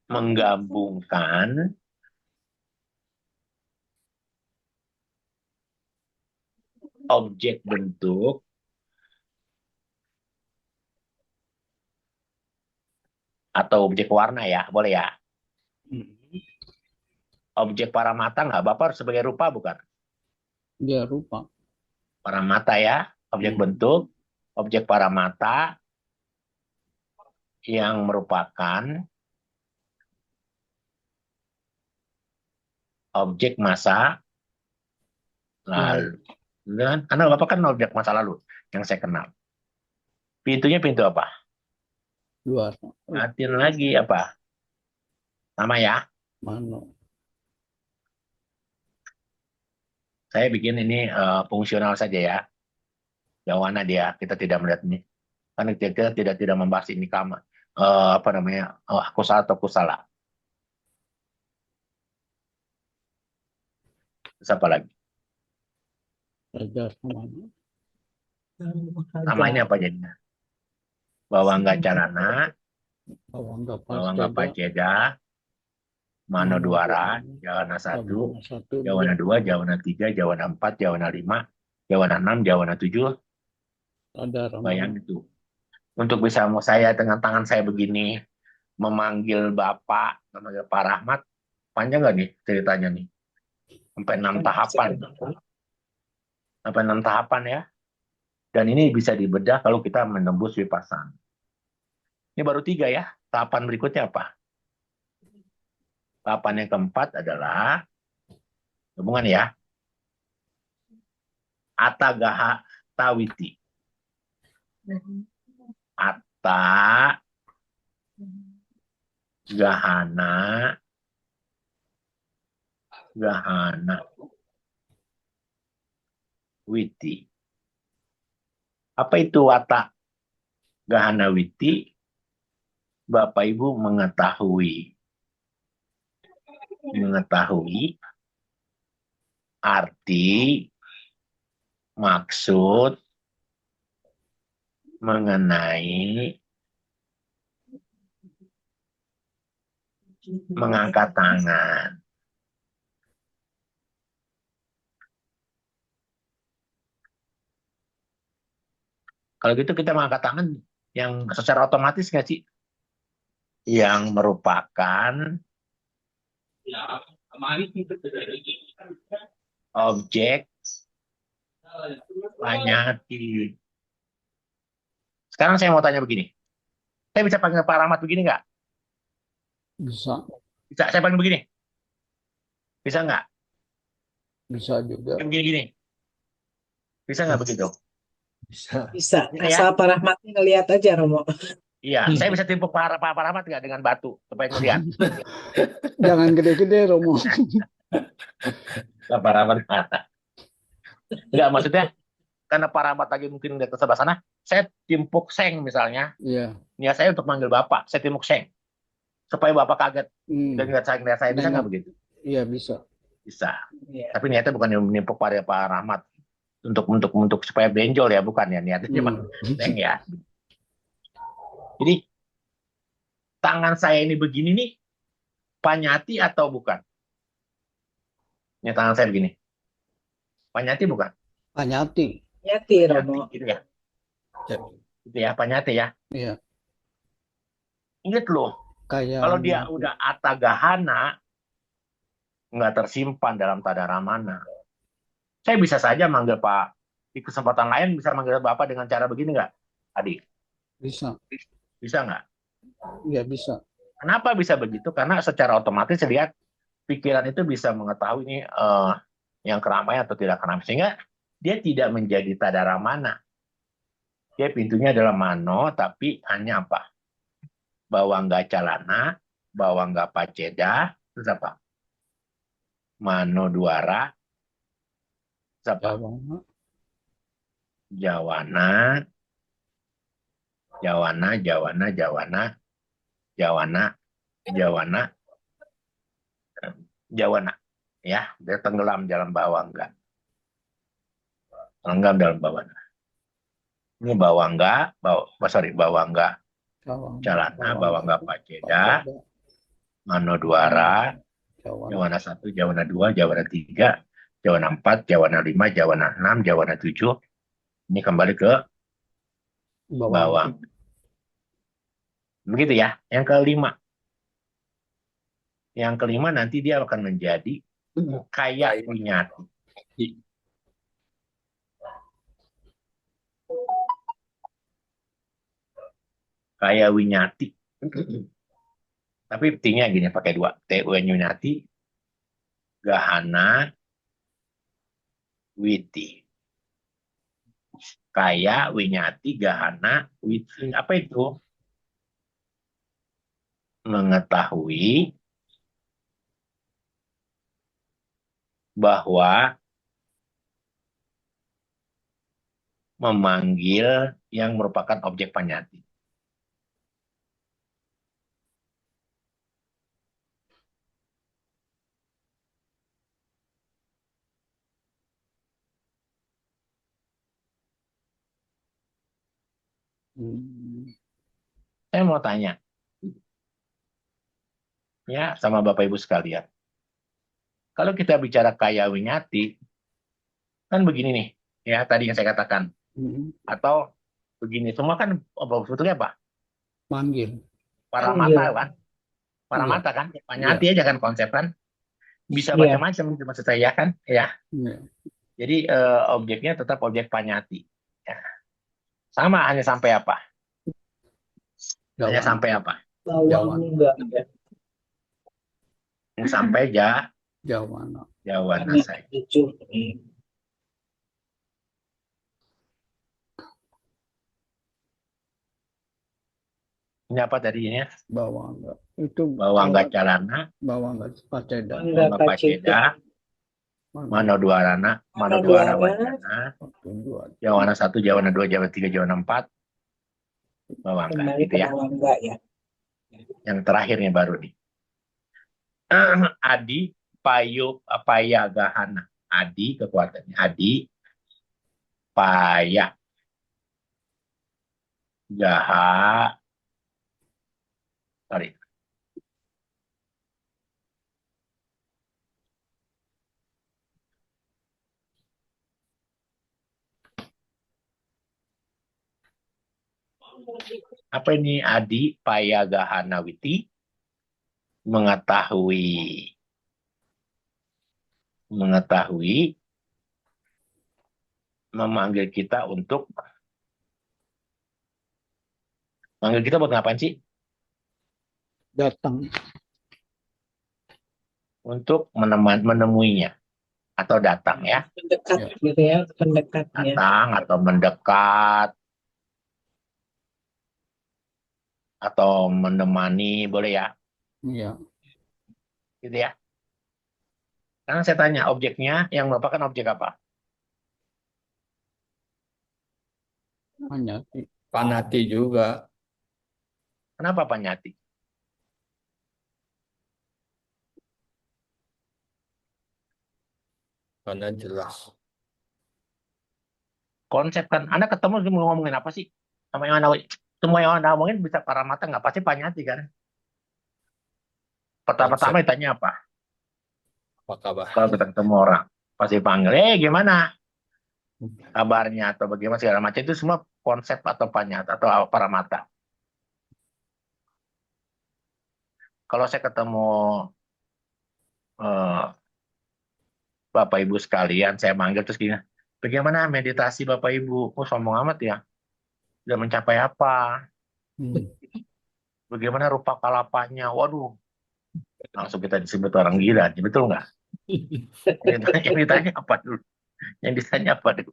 Menggabungkan objek bentuk atau objek warna ya, boleh ya. Objek paramata nggak? Bapak harus sebagai rupa bukan? Dia rupa. Paramata ya, objek bentuk, objek paramata yang merupakan objek masa lalu. Karena Bapak kan objek masa lalu yang saya kenal. Pintunya pintu apa? Luar. Latin lagi apa? Sama ya. Mano. Saya bikin ini fungsional saja ya. Jawana dia, kita tidak melihat ini. Karena kita tidak membahas ini kama. Apa namanya? Aku salah atau aku salah. Terus apa lagi? Raja Mano. Nama ini apa jadinya? Bawangga Calana, Bawangga Bawangga Paceda. Paceda, Mano Duara, Jawana 1, Jawana 2, Jawana 3, Jawana 4, Jawana 5, Jawana 6, Jawana 7. Ada Bayang itu. Untuk bisa mau saya dengan tangan saya begini memanggil Bapak, memanggil Pak Rahmat, panjang nggak nih ceritanya nih? Sampai 6 tahapan. Sampai 6 tahapan ya. Dan ini bisa dibedah kalau kita menembus vipassana. Ini baru 3 ya. Tahapan berikutnya apa? Tahapan yang keempat adalah hubungan ya. Atagaha Tawiti. Atta Gahana Witi. Apa itu Atta Gahana Witi? Bapak Ibu mengetahui arti, maksud mengenai mengangkat tangan. Kalau gitu kita mengangkat tangan yang secara otomatis nggak sih? Yang merupakan objek panyati. Sekarang saya mau tanya begini. Saya bisa panggil Pak Rahmat begini nggak? Bisa. Bisa saya panggil begini? Bisa nggak? Bisa juga. Begini-gini. Bisa nggak begitu? Bisa. Bisa. Bisa ya? Asal Pak Rahmatnya ngeliat aja, Romo. Iya, saya bisa timpuk Pak Rahmat nggak dengan batu supaya ngeliat? Jangan gede-gede, Romo. Pak Rahmat. Enggak, maksudnya karena Pak Rahmat lagi mungkin di sebelah sana, saya timpuk seng misalnya. Iya. Niat saya untuk manggil Bapak, saya timpuk seng. Supaya Bapak kaget dan ngeliat saya. Bisa nggak begitu? Iya, bisa. Bisa. Iya. Tapi niatnya bukan menimpuk pada Pak Rahmat untuk supaya benjol ya, bukan ya, niatnya cuma seng ya. Jadi tangan saya ini begini nih panyati atau bukan? Ini tangan saya begini. Panyati bukan? Panyati. Nyati, Romo. Gitu ya. Gitu ya, panyati ya. Iya. Ingat loh, Kayak kalau dia udah atagahana nggak tersimpan dalam tadaramana. Saya bisa saja manggil Pak di kesempatan lain, bisa manggil Bapak dengan cara begini nggak, Adik? bisa. Bisa nggak? Iya, bisa. Kenapa bisa begitu? Karena secara otomatis lihat pikiran itu bisa mengetahui ini yang keramaian atau tidak keramaian, sehingga dia tidak menjadi tadaramana. Dia pintunya adalah mano, tapi hanya apa? Bawangga Calana, Bawangga Paceda, terus apa? Mano Duara, terus apa? Jawana, Jawana. Ya, dia tenggelam dalam bawangga. Tenggelam dalam bawangga. Ini bawangga, bawangga Calana, Bawangga Paceda, Mano Duara, Jawana 1, Jawana 2, Jawana 3, Jawana 4, Jawana 5, Jawana 6, Jawana 7. Ini kembali ke bawang. Begitu ya. Yang kelima nanti dia akan menjadi kaya winyati. Kaya winyati. Tapi T-nya gini pakai 2. TUN winyati, gahana, witi. Kaya winyati, gahana, witi. Apa itu? Mengetahui bahwa memanggil yang merupakan objek panyati. Saya mau tanya, ya, sama Bapak Ibu sekalian. Kalau kita bicara kaya winyati, kan begini nih, ya, tadi yang saya katakan. Atau begini, semua kan sebetulnya apa? Manggil. Para Iya. mata kan? Para Iya. mata kan? Panyati aja kan konsep kan? Bisa Iya. macam-macam maksud saya kan? Ya. Iya. Jadi objeknya tetap objek panyati. Ya. Sama, hanya sampai apa? Hanya Jawan. sampai apa? Bawang enggak ya. Yang sampai Jawana. jawana saya. Jujur. Ini apa tadinya? Bawang enggak. Itu Bawang gacalana, bawang enggak paceda. Enggak Mano paceda. paceda, Mano duarana, Mano duara wacana, Jawana 1, Jawana 2, Jawana 3, Jawana 4, bawangga, Kembali gitu ke ya. bawang enggak ya. Yang terakhirnya baru nih. Adi, payu, paya, gahana. Adi, kekuatannya. Adi, paya, gaha, sorry. Apa ini Adi, paya, gahana, witi? Mengetahui, memanggil kita untuk, manggil kita buat ngapain sih? Datang. Untuk menemuinya atau datang ya. Mendekat Ya. gitu ya, pendekatnya. Datang atau mendekat atau menemani, boleh ya, Iya. gitu ya. Sekarang saya tanya, objeknya yang merupakan objek apa? Manyati. Panati juga. Kenapa panyati? Karena jelas. Konsep kan, Anda ketemu mau ngomongin apa sih? Sama yang Anda, semua yang Anda ngomongin bisa para mata, nggak pasti panyati kan? Pertama-tama ditanya apa? Apa kabar? Kalau kita ketemu orang, pasti panggil, gimana kabarnya atau bagaimana segala macam, itu semua konsep atau panyati atau para mata. Kalau saya ketemu Bapak Ibu sekalian, saya manggil terus gini, bagaimana meditasi Bapak Ibu? Oh, sombong amat ya. Sudah mencapai apa? Bagaimana rupa kalapanya? Waduh, langsung kita disebut orang gila. Betul nggak? Yang ditanya apa dulu? Yang ditanya apa dulu?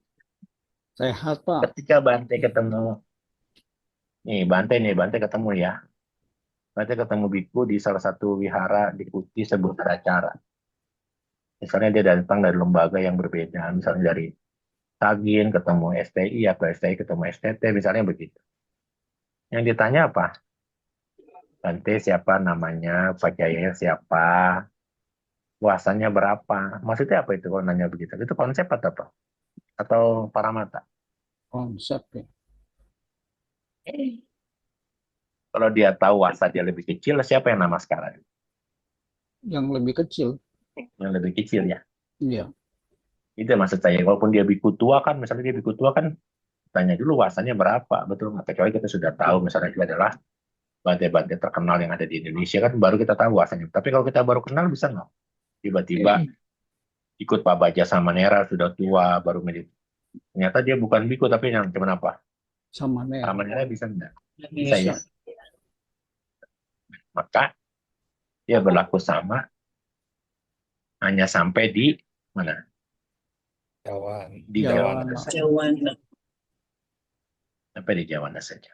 Sehat, Pak. Ketika Bante ketemu, Bante ketemu ya. Bante ketemu biku di salah satu wihara di Kuti sebuah acara. Misalnya dia datang dari lembaga yang berbeda, misalnya dari Tagin ketemu STI atau STI ketemu STT, misalnya begitu. Yang ditanya apa? Bante siapa namanya, pacayanya siapa, puasanya berapa? Maksudnya apa itu kalau nanya begitu? Itu konsep atau apa? Atau paramata? Konsep ya. Kalau dia tahu wasa dia lebih kecil, siapa yang nama sekarang? Yang lebih kecil. Yang lebih kecil ya. Iya. Itu maksud saya. Walaupun dia biku tua kan, misalnya dia biku tua kan, tanya dulu wasanya berapa, betul nggak? Kecuali kita sudah tahu, misalnya dia adalah bante-bante terkenal yang ada di Indonesia kan baru kita tahu asalnya. Tapi kalau kita baru kenal bisa nggak? Tiba-tiba ikut Pak Baja sama Nera sudah tua baru medit. Ternyata dia bukan biku tapi yang cuman apa? Sama Nera. Sama Nera bisa nggak? Bisa Bisa. ya. Maka dia berlaku sama hanya sampai di mana? Jawan. Di Jawana. Jawana saja. Jawana. Sampai di Jawana saja.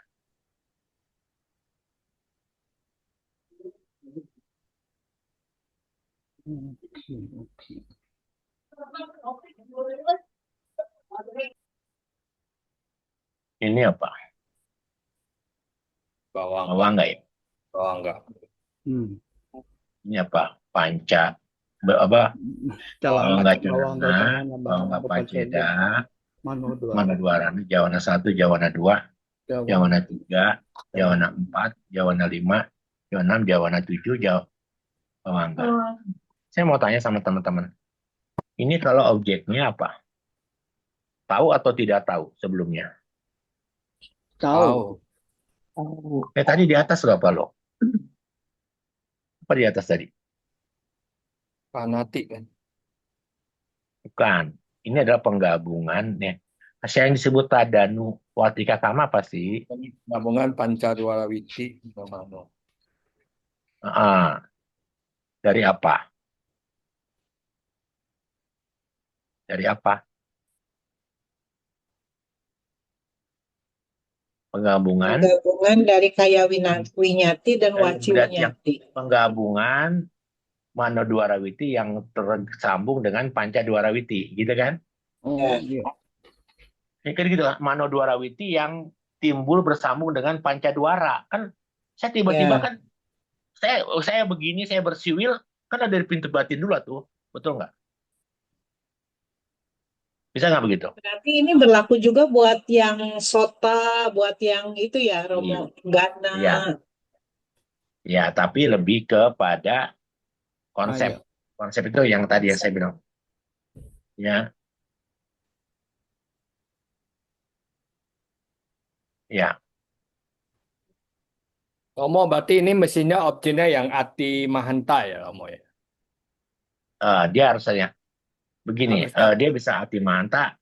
Oke, oke. Ini apa? Bawang. Bawang nggak ya? Bawang enggak. Ini apa? Panca. Apa? Celana, Nggak bawang celana. celana, Bawang nggak paceda. Mano dua. Mana dua? Jawana 1, Jawana 2, Jawana 3, Jawana 4, Jawana 5, Jawana 6, Jawana 7, Bawang nggak. Saya mau tanya sama teman-teman. Ini kalau objeknya apa? Tahu atau tidak tahu sebelumnya? Tahu. Tadi di atas apa lo? Apa di atas tadi? Fanatik kan. Bukan. Ini adalah penggabungan ya. Saya yang disebut Tadanu Watika Kama apa sih? Gabungan Pancadwarawiti Mano. Dari apa? Dari apa? Penggabungan dari Kaya Winyati dan Dari Waci berarti yang Winyati. penggabungan Mano Dwarawiti yang tersambung dengan Panca Dwarawiti, gitu kan? Oh, iya. Ini kan gitu, Mano Dwarawiti yang timbul bersambung dengan Panca Dwara. Kan saya tiba-tiba Ya. kan saya begini, saya bersiwil, kan ada dari pintu batin dulu tuh. Betul nggak? Bisa nggak begitu? Berarti ini berlaku juga buat yang sota, buat yang itu ya, Romo, Gana. Iya. Ya, tapi lebih kepada konsep. Iya. Konsep itu yang tadi yang saya bilang. Ya. Ya. Romo berarti ini mesinnya opsinya yang Ati Mahanta ya Romo ya. Dia harusnya begini, Harusnya. dia bisa Atimahanta,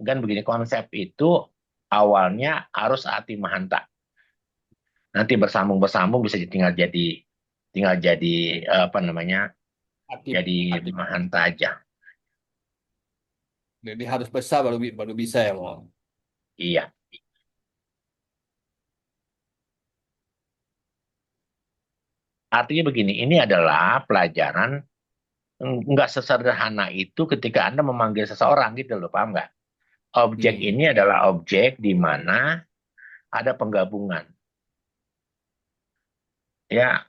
kan begini konsep itu awalnya harus Atimahanta. Nanti bersambung bisa tinggal jadi apa namanya? Jadi Ati. Mahanta aja. Jadi harus besar baru bisa ya Romo. Iya. Artinya begini, ini adalah pelajaran nggak sesederhana itu ketika Anda memanggil seseorang gitu loh, paham nggak? Objek ini adalah objek di mana ada penggabungan. Ya,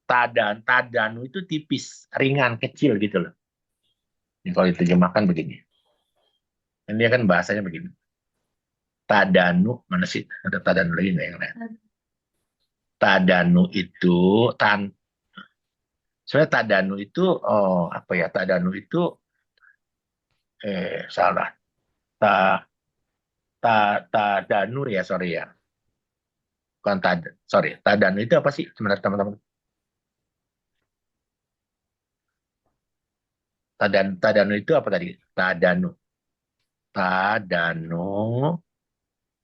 tadanu itu tipis, ringan, kecil gitu loh. Ini kalau diterjemahkan begini. Dan dia kan bahasanya begini. Tadanu, mana sih? Ada tadanu lagi nggak yang lain? Tadanu itu, sebenarnya tadanu itu, apa ya? Tadanu itu, salah. Tadanu ya, sorry ya. Bukan sorry. Tadanu itu apa sih sebenarnya teman-teman? Tadanu itu apa tadi? Tadanu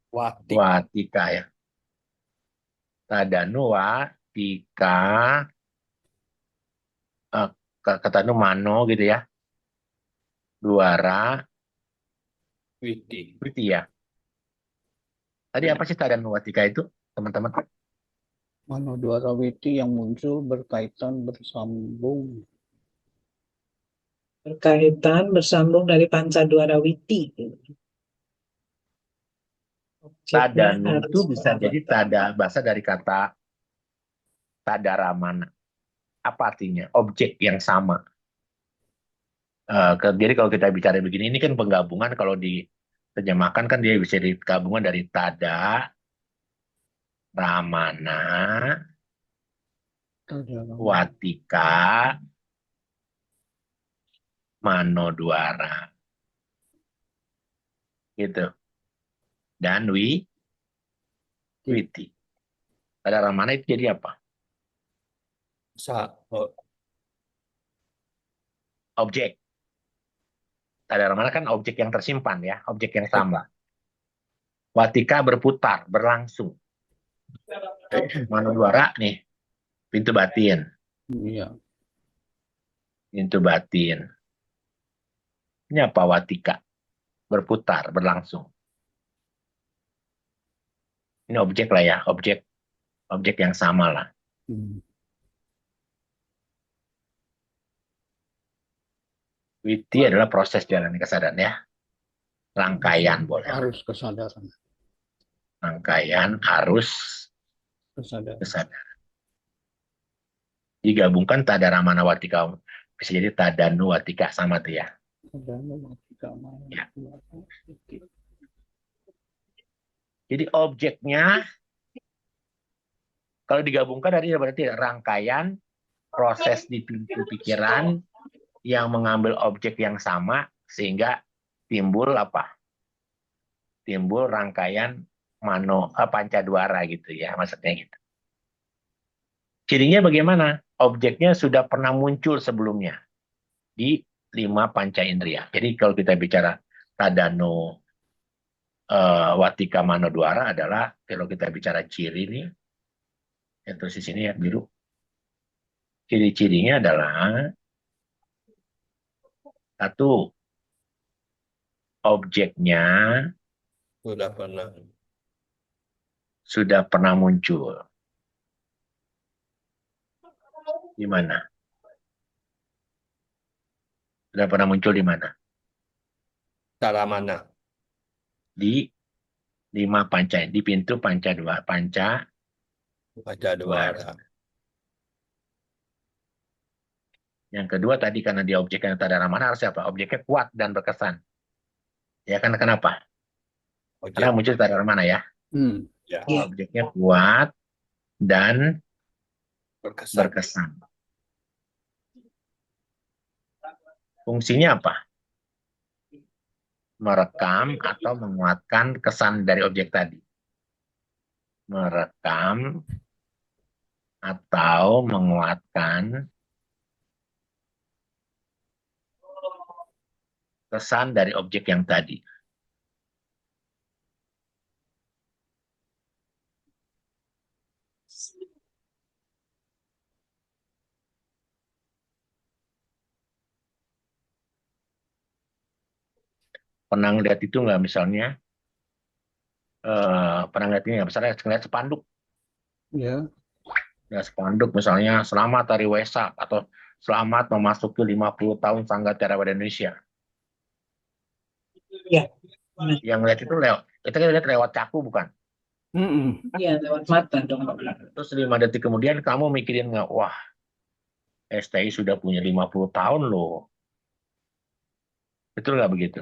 Watika ya. Tadanu Watika, Ketanu Mano gitu ya. Dwara Witi ya. Tadi apa sih Tadanu Watika itu, teman-teman? Mano Dwarawiti yang muncul berkaitan bersambung. Berkaitan bersambung dari Pancadwarawiti. Tadanu itu bisa jadi bahasa dari kata tadaramana. Apa artinya? Objek yang sama. Jadi kalau kita bicara begini, ini kan penggabungan kalau diterjemahkan kan dia bisa digabungan dari tada, ramana, watika, manodwara. Gitu. Dan witi. Tada Ramana itu jadi apa? Oh, Objek. Tada Ramana kan objek yang tersimpan ya, objek yang sama. Watika berputar, berlangsung. Manodwara nih, pintu batin. Iya. Pintu batin. Ini apa watika? Berputar, berlangsung. Ini objek lah ya, objek yang sama lah. Hmm. Witi adalah proses jalan kesadaran ya. Rangkaian boleh. Harus kesadaran. Rangkaian arus Kesadaran. kesadaran. Digabungkan tada ramana watika. Bisa jadi tadanu watika sama tuh ya. Ya. Jadi objeknya kalau digabungkan tadi berarti rangkaian proses di pintu pikiran yang mengambil objek yang sama sehingga timbul apa? Timbul rangkaian pancadwara gitu ya, maksudnya gitu. Cirinya bagaimana? Objeknya sudah pernah muncul sebelumnya di 5 panca indera. Jadi kalau kita bicara tadano watika manodwara adalah kalau kita bicara ciri nih, terus di sini ya biru. Ciri-cirinya adalah satu, objeknya sudah pernah muncul. Di mana? Sudah pernah muncul di mana? cara mana? Di 5 panca, di pintu panca Baca dua. Yang kedua tadi karena dia objeknya tada ramana harus apa? Objeknya kuat dan berkesan. Ya kan kenapa? Karena Objek. muncul tada ramana ya. Ya. Iya. Objeknya kuat dan Berkesan. berkesan. Fungsinya apa? Merekam atau menguatkan kesan dari objek tadi. Merekam atau menguatkan kesan dari objek yang tadi. Pernah ngeliat itu nggak misalnya? Pernah ngeliat ini nggak? Misalnya ngeliat spanduk. Ya. Ya, spanduk misalnya selamat Hari Waisak atau selamat memasuki 50 tahun Sangga Tiara Pada Indonesia. Ya. Yang ngeliat itu lewat, kita lihat lewat caku bukan? Iya, lewat mata dong. Terus 5 detik kemudian kamu mikirin nggak, wah STI sudah punya 50 tahun loh. Betul nggak begitu?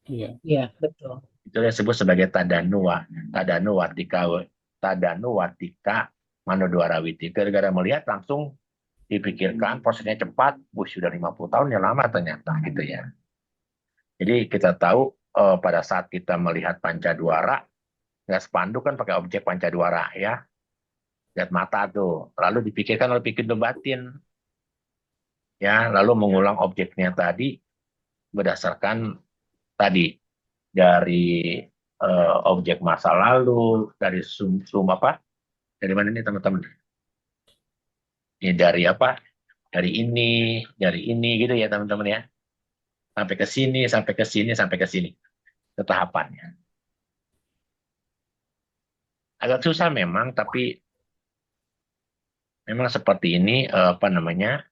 Iya. Iya, betul. Itu yang disebut sebagai tadanu watika manodwara witi. Gara-gara melihat langsung dipikirkan prosesnya cepat, sudah 50 tahun ya lama ternyata gitu ya. Jadi kita tahu pada saat kita melihat pancadwara, nggak spanduk kan pakai objek pancadwara ya. Lihat mata tuh, lalu dipikirkan oleh pikir batin. Ya, lalu mengulang objeknya tadi berdasarkan tadi dari objek masa lalu, dari sum apa? Dari mana ini teman-teman? Ini dari apa? Dari ini gitu ya teman-teman ya. Sampai ke sini, sampai ke sini, sampai ke sini. Ketahapannya. Agak susah memang, tapi memang seperti ini apa namanya?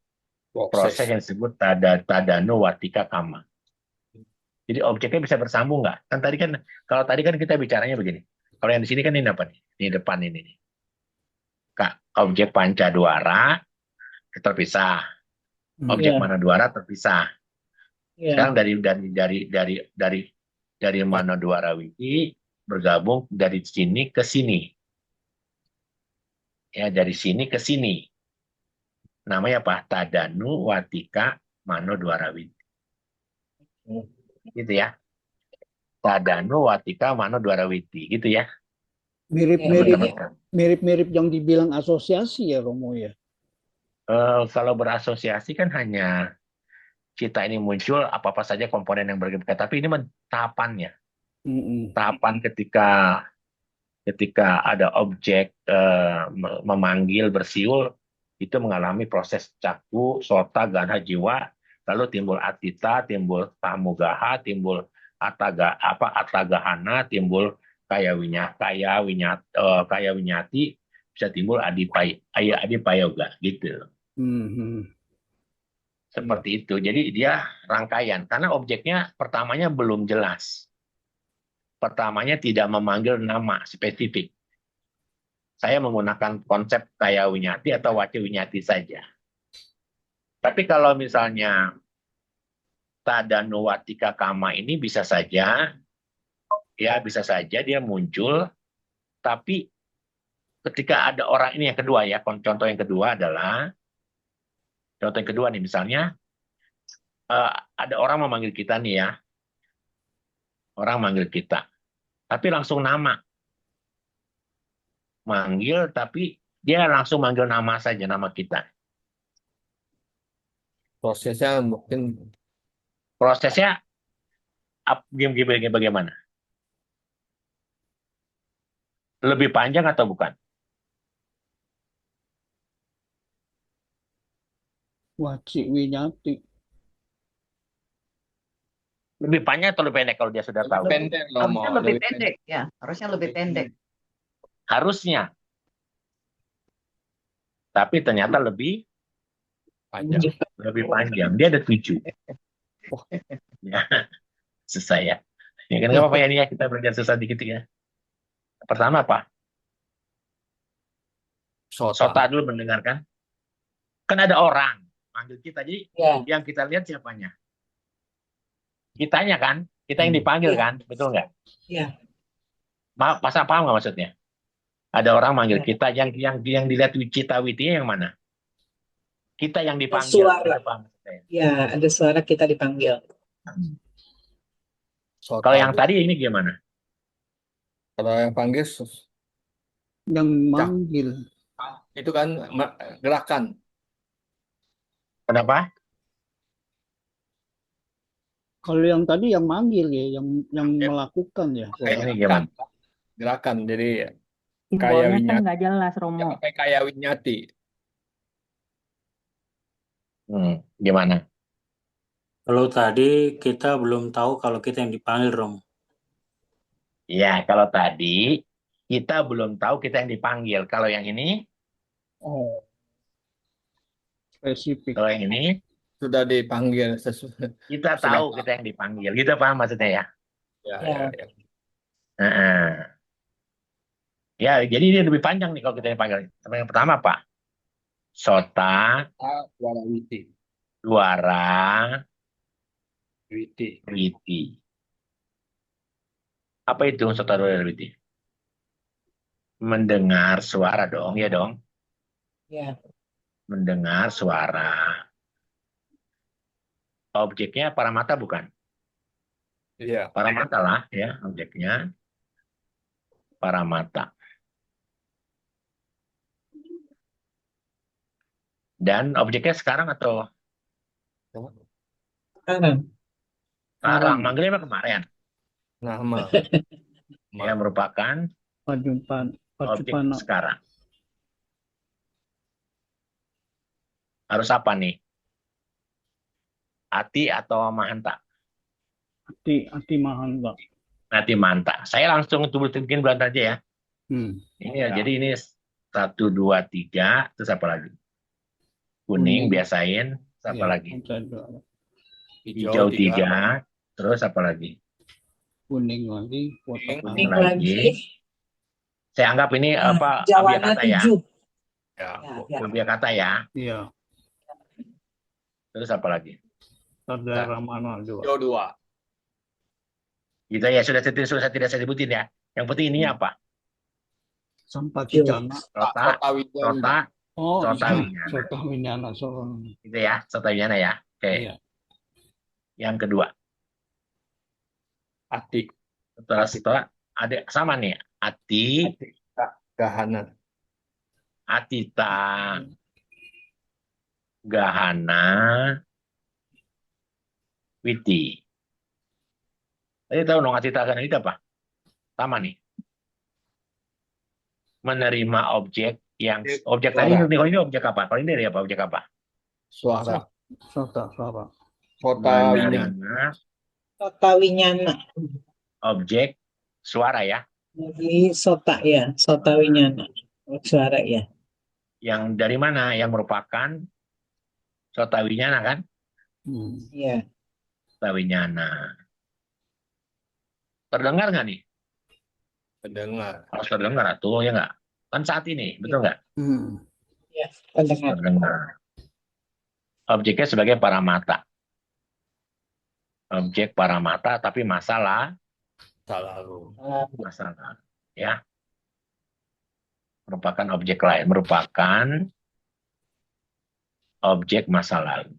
Proses yang disebut tadano watika kama. Jadi objeknya bisa bersambung nggak? Kan tadi kan kalau tadi kan kita bicaranya begini. Kalau yang di sini kan ini apa nih? Ini depan ini nih. Kak, objek pancadwara terpisah. Objek Iya. manodwara terpisah. Iya. Sekarang dari manodwara witi bergabung dari sini ke sini. Ya, dari sini ke sini. Namanya apa? Tadanu watika manodwara witi. Gitu ya. Tadanu watika manodwara witi, gitu ya. Mirip-mirip Teman-teman. mirip-mirip yang dibilang asosiasi ya Romo ya. Kalau berasosiasi kan hanya kita ini muncul apa-apa saja komponen yang berbeda, tapi ini tahapannya. Mm-mm. Tahapan ketika ada objek memanggil, bersiul, itu mengalami proses caku, sota, gana, jiwa, lalu timbul atita, timbul tamugaha, timbul atagahana, timbul kaya winyati, bisa timbul adipayoga gitu. Mhm. Iya. Seperti itu. Jadi dia rangkaian karena objeknya pertamanya belum jelas. Pertamanya tidak memanggil nama spesifik. Saya menggunakan konsep kaya winyati atau wace winyati saja. Tapi kalau misalnya Tadanuwatika Kama ini bisa saja dia muncul, tapi ketika ada orang ini yang kedua ya, contoh yang kedua nih misalnya ada orang memanggil kita nih ya, orang manggil kita, tapi langsung nama, manggil tapi dia langsung manggil nama saja, nama kita. Prosesnya mungkin Prosesnya bagaimana? Lebih panjang atau bukan? Waci winyati. Lebih panjang atau lebih pendek kalau dia sudah tahu? pendek loh, Harusnya mau lebih pendek ya, harusnya lebih pendek. Harusnya. Tapi ternyata lebih panjang. Dia ada 7. Ya, susah ya. Ya kan nggak apa-apa ya, nih ya, kita belajar susah dikit ya. Pertama apa? Sota dulu mendengarkan. Kan ada orang manggil kita. Jadi yang kita lihat siapanya? Kitanya kan? Kita yang dipanggil kan? Betul nggak? Iya. Paham nggak maksudnya? Ada orang manggil kita, yang dilihat Wicita Witinya yang mana? Kita yang dipanggil. Suara. Ya, ada suara kita dipanggil. Kalau yang tadi ini gimana? Kalau yang panggil Yang manggil. itu kan gerakan. Kenapa? Kalau yang tadi yang manggil ya, yang melakukan ya. Ini gimana? Gerakan. Jadi Simbolnya kan nggak jelas, Romo. pakai kaya winyati. Gimana? Kalau tadi kita belum tahu kalau kita yang dipanggil, Romo. Ya, kalau tadi kita belum tahu kita yang dipanggil. Kalau yang ini? Oh. Spesifik. Kalau yang ini? Sudah dipanggil sesuai. Kita tahu kita yang dipanggil. Kita paham maksudnya ya? Ya. Ya, jadi ini lebih panjang nih kalau kita dipanggil. Yang pertama apa? Sota, Warawiti. Duara, Witi. Apa itu Sota, Duara, Witi? Mendengar suara dong, ya dong? Ya. Mendengar suara. Objeknya para mata bukan? Iya. Para mata lah ya, objeknya para mata. Dan objeknya sekarang atau? Sekarang. Manggilnya kemarin. Nama. Ya, merupakan objek sekarang. Harus apa nih? Ati atau Mahanta? Ati Mahanta. Ati Mahanta. Saya langsung bikin bulan aja ya. Ini ya, jadi ini 1, 2, 3. Terus apa lagi? Kuning biasain. Terus apa lagi? Hijau 3. Terus apa lagi? Kuning lagi. Kuning lagi. Saya anggap ini Jawana Abiyakata ya. 7. Abiyakata ya. Iya. Terus apa lagi? Ada Ramana 2. Gitu ya, sudah tidak saya sebutin ya. Yang penting ini apa? Sampacicana. Sota Winyana. Sota Winyana. Gitu ya, Sota Winyana ya. Oke. Iya. Yang kedua. Ati. Setelah ada sama nih. Ati, Gahana. Atita, Gahana, Witi. Tadi tahu dong Atita Gahana itu apa? Sama nih. Menerima objek yang objek tadi Suara. ini objek apa? Kalau ini dari apa? Objek apa? Suara. Suara. Kota Winyana. Menerima Sota winyana. objek suara ya, Jadi sota ya, sota winyana. Suara ya. yang dari mana? Yang merupakan Sotawinyana kan? Hmm. Iya. Sotawinyana. Terdengar nggak nih? Pendengar. Harus terdengar tuh ya nggak? Kan saat ini, betul nggak? Hmm. Ya, pendengar. Terdengar. Objeknya sebagai paramata. Objek paramata, tapi masalah Selalu. masalah ya, merupakan objek lain, merupakan objek masa lalu.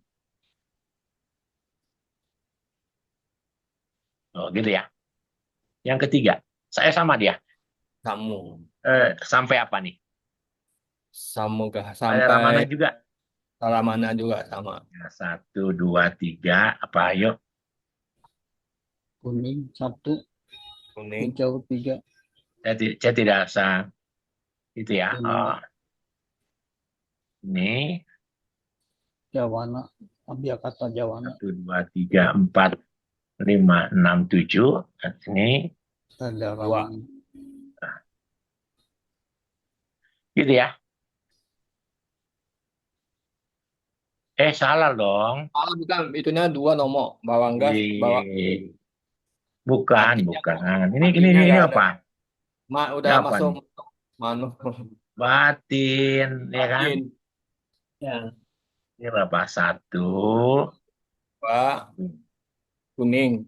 Oh, gitu ya. Yang ketiga, saya sama dia. Samu. Sampai apa nih? Samugah. Ada Ramana Sampai juga. Ramana juga sama. Ya, 1, 2, 3. Apa? Ayo. Kuning 1, Kuning. hijau 3, Saya tidak usah itu ya. kuning, Ini Jawana, Abiyakata Jawana, 1, 2, 3, 4, 5, 6, 7. Ini ada Dua. Ramana. gitu ya. Salah dong. Ah, bukan. Itunya 2 nomor. Bawang gas. Bawang. Bukan. Ini Artinya nggak ada. apa? Udah Ini apa masuk. nih? Manu. Batin, ya kan? Makin. Ya. Ini berapa? 1. 2. Kuning.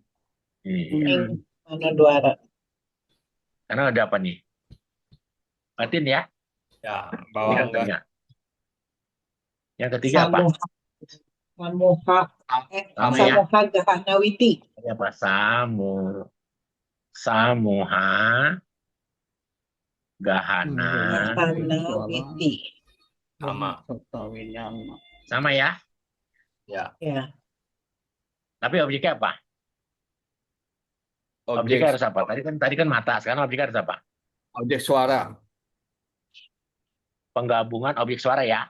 Iya. Mana duara? Karena ada apa nih? Batin ya? Ya. Ini Bawang yang gas. ketiga. Yang ketiga apa? Samuha. Sama ya? Samuha Gahana Witi. Ini apa? Samuha Gahana. Gahana Witi. Sama. Sotawinyana. Sama ya? Ya. Ya. Tapi objeknya apa? Objeknya harus apa? Tadi kan mata, sekarang objeknya harus apa? Objek suara. Penggabungan objek suara ya.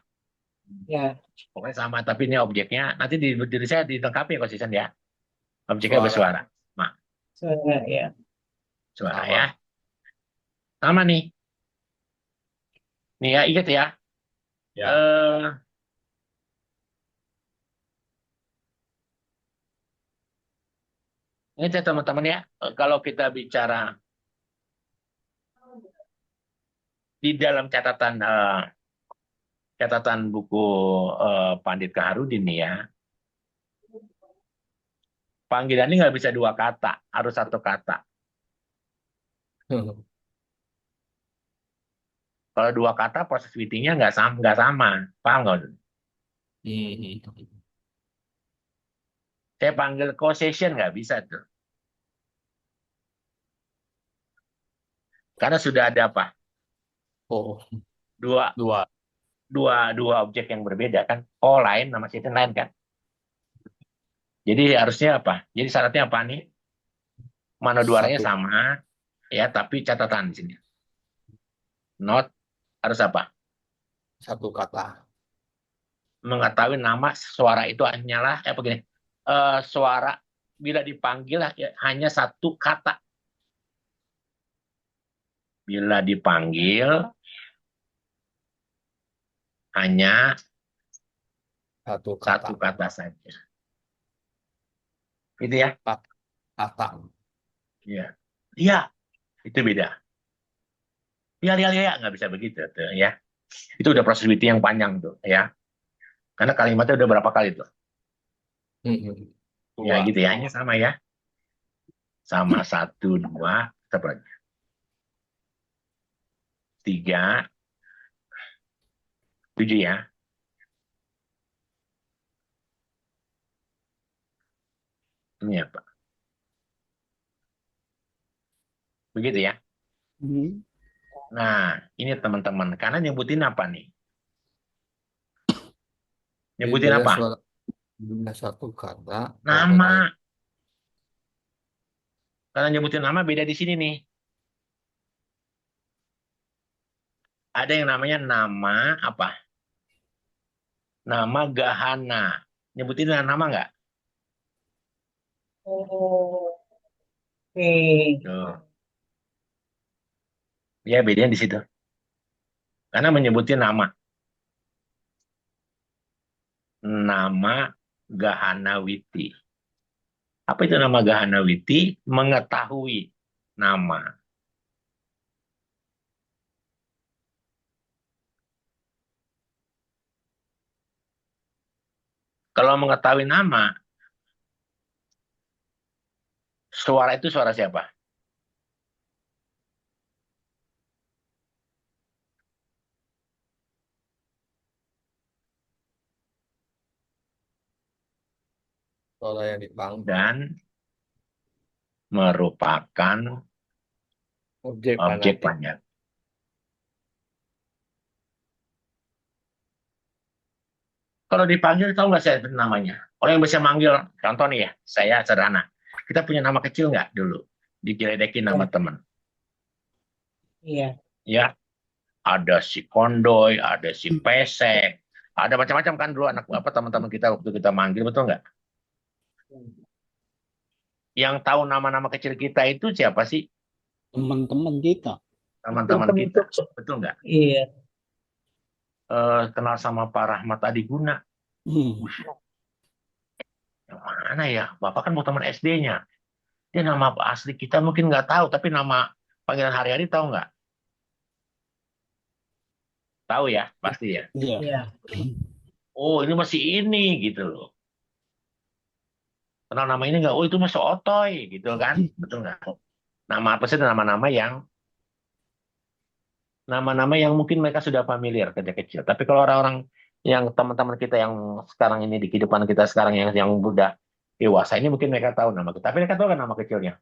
Ya. Pokoknya sama, tapi ini objeknya nanti di diri saya dilengkapi ya konsisten ya. Objeknya Suara. bersuara. Suara ya. Suara Sama. ya. Sama nih. Nih ya, ingat ya. Ya. Ini teman-teman ya, kalau kita bicara di dalam catatan buku Pandit Kaharudin nih ya, panggilan ini nggak bisa 2 kata, harus 1 kata. Kalau 2 kata proses wittingnya nggak sama, paham nggak? Saya panggil causation nggak bisa tuh, karena sudah ada apa? Oh. Dua objek yang berbeda kan, lain nama situ lain kan. Jadi harusnya apa? Jadi syaratnya apa nih? Manoduaranya 1. sama, ya, tapi catatan di sini. Not harus apa? 1 kata. Mengetahui nama suara itu hanyalah begini. Suara bila dipanggil ya, hanya 1 kata. Bila dipanggil hanya 1 1 kata. kata saja. Itu ya? Kata. Iya. Iya, itu beda. Iya, nggak bisa begitu tuh ya. Itu udah proses witty yang panjang tuh ya. Karena kalimatnya udah berapa kali tuh. Ya gitu ya, ini sama ya. Sama 1, 2, 3, 7 ya. Ini apa? Begitu ya. Nah, ini teman-teman. Karena nyebutin apa nih? Jadi Nyebutin beda apa? suara beda satu kata. Oh, beda. Nama. Karena nyebutin nama beda di sini nih. Ada yang namanya nama apa? Nama Gahana. Nyebutin nama nggak? Oh, oke. Tuh. Ya, bedanya di situ. Karena menyebutin nama. Nama Gahana Witi. Apa itu nama Gahana Witi? Mengetahui nama. Kalau mengetahui nama, suara itu suara siapa? Suara yang dipanggil. Dan merupakan Objek objek panatif. panjat. Kalau dipanggil, tahu nggak saya namanya? Orang yang bisa manggil, contoh nih ya, saya sederhana. Kita punya nama kecil nggak dulu? Digeledekin nama Ya, teman. iya. Ya, ada si Kondoy, ada si Pesek, ada macam-macam kan dulu anak apa teman-teman kita waktu kita manggil, betul nggak? Yang tahu nama-nama kecil kita itu siapa sih? Teman-teman kita. Teman-teman kita, betul nggak? Iya. Kenal sama Pak Rahmat Adiguna. Hmm. Yang mana ya? Bapak kan mau teman SD-nya. Dia nama asli kita mungkin nggak tahu, tapi nama panggilan hari-hari tahu nggak? Tahu ya, pasti ya. Iya. Iya. Oh, ini masih ini gitu loh. Kenal nama ini nggak? Oh, itu masih Otoy gitu kan? Betul nggak? Nama apa sih? Nama-nama yang mungkin mereka sudah familiar kerja kecil. Tapi kalau orang-orang yang teman-teman kita yang sekarang ini di kehidupan kita sekarang yang udah dewasa ini mungkin mereka tahu nama kita. Tapi mereka tahu kan nama kecilnya?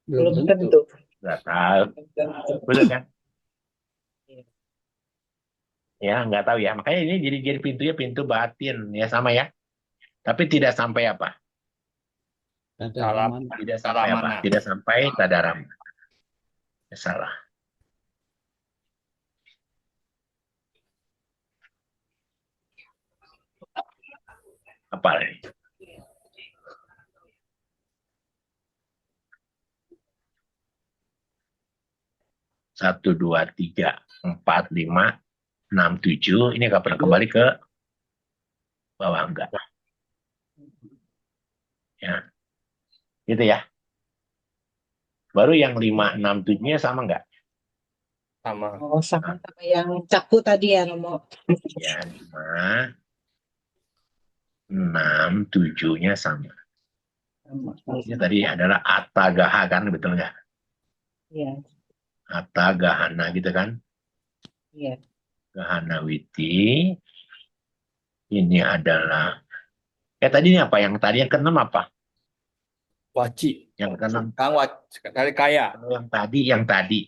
Belum Belum tentu. tentu. Nggak tahu. Belum tentu. Betul kan? Iya. Ya, nggak tahu ya. Makanya ini jadi pintunya pintu batin. Ya, sama ya. Tapi tidak sampai apa? Ada Salah, mana? Tidak salah sampai apa? mana? Tidak sampai tadaram. Ya, salah. Apa nih? 1, 2, 3, 4, 5, 6, 7. Ini nggak pernah kembali ke bawah enggak. Ya, gitu ya. Baru yang 5, 6, 7-nya sama nggak? Sama. Oh, sama yang caku tadi ya, Romo. Ya, 5, 6, 7-nya sama. Sama. Ini tadi adalah atagaha kan, betul nggak? Iya. Atagahana gitu kan. Iya. Gahana Witi. Ini adalah tadi ini apa? Yang tadi yang keenam apa? Waci. Yang keenam. Kang Waci. Dari kaya. Yang tadi.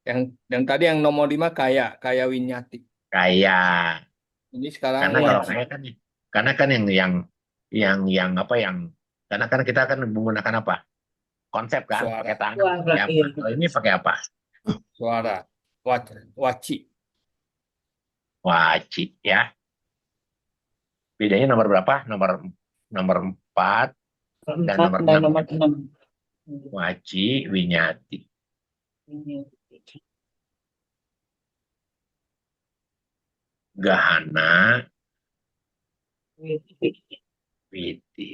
Yang tadi yang nomor 5 kaya. Kaya Winyati. Kayak. Ini sekarang Karena kalau Waci. saya kan, karena kan yang apa karena kan kita kan menggunakan apa? Konsep kan, Suara. pakai tangan. Suara, Pakai apa? iya. Kalau ini pakai apa? Suara. Waci. Wajib ya. Bedanya nomor berapa? Nomor 4 dan Empat nomor dan 6. nomor 6. Waji Winyati. Gahana Witi.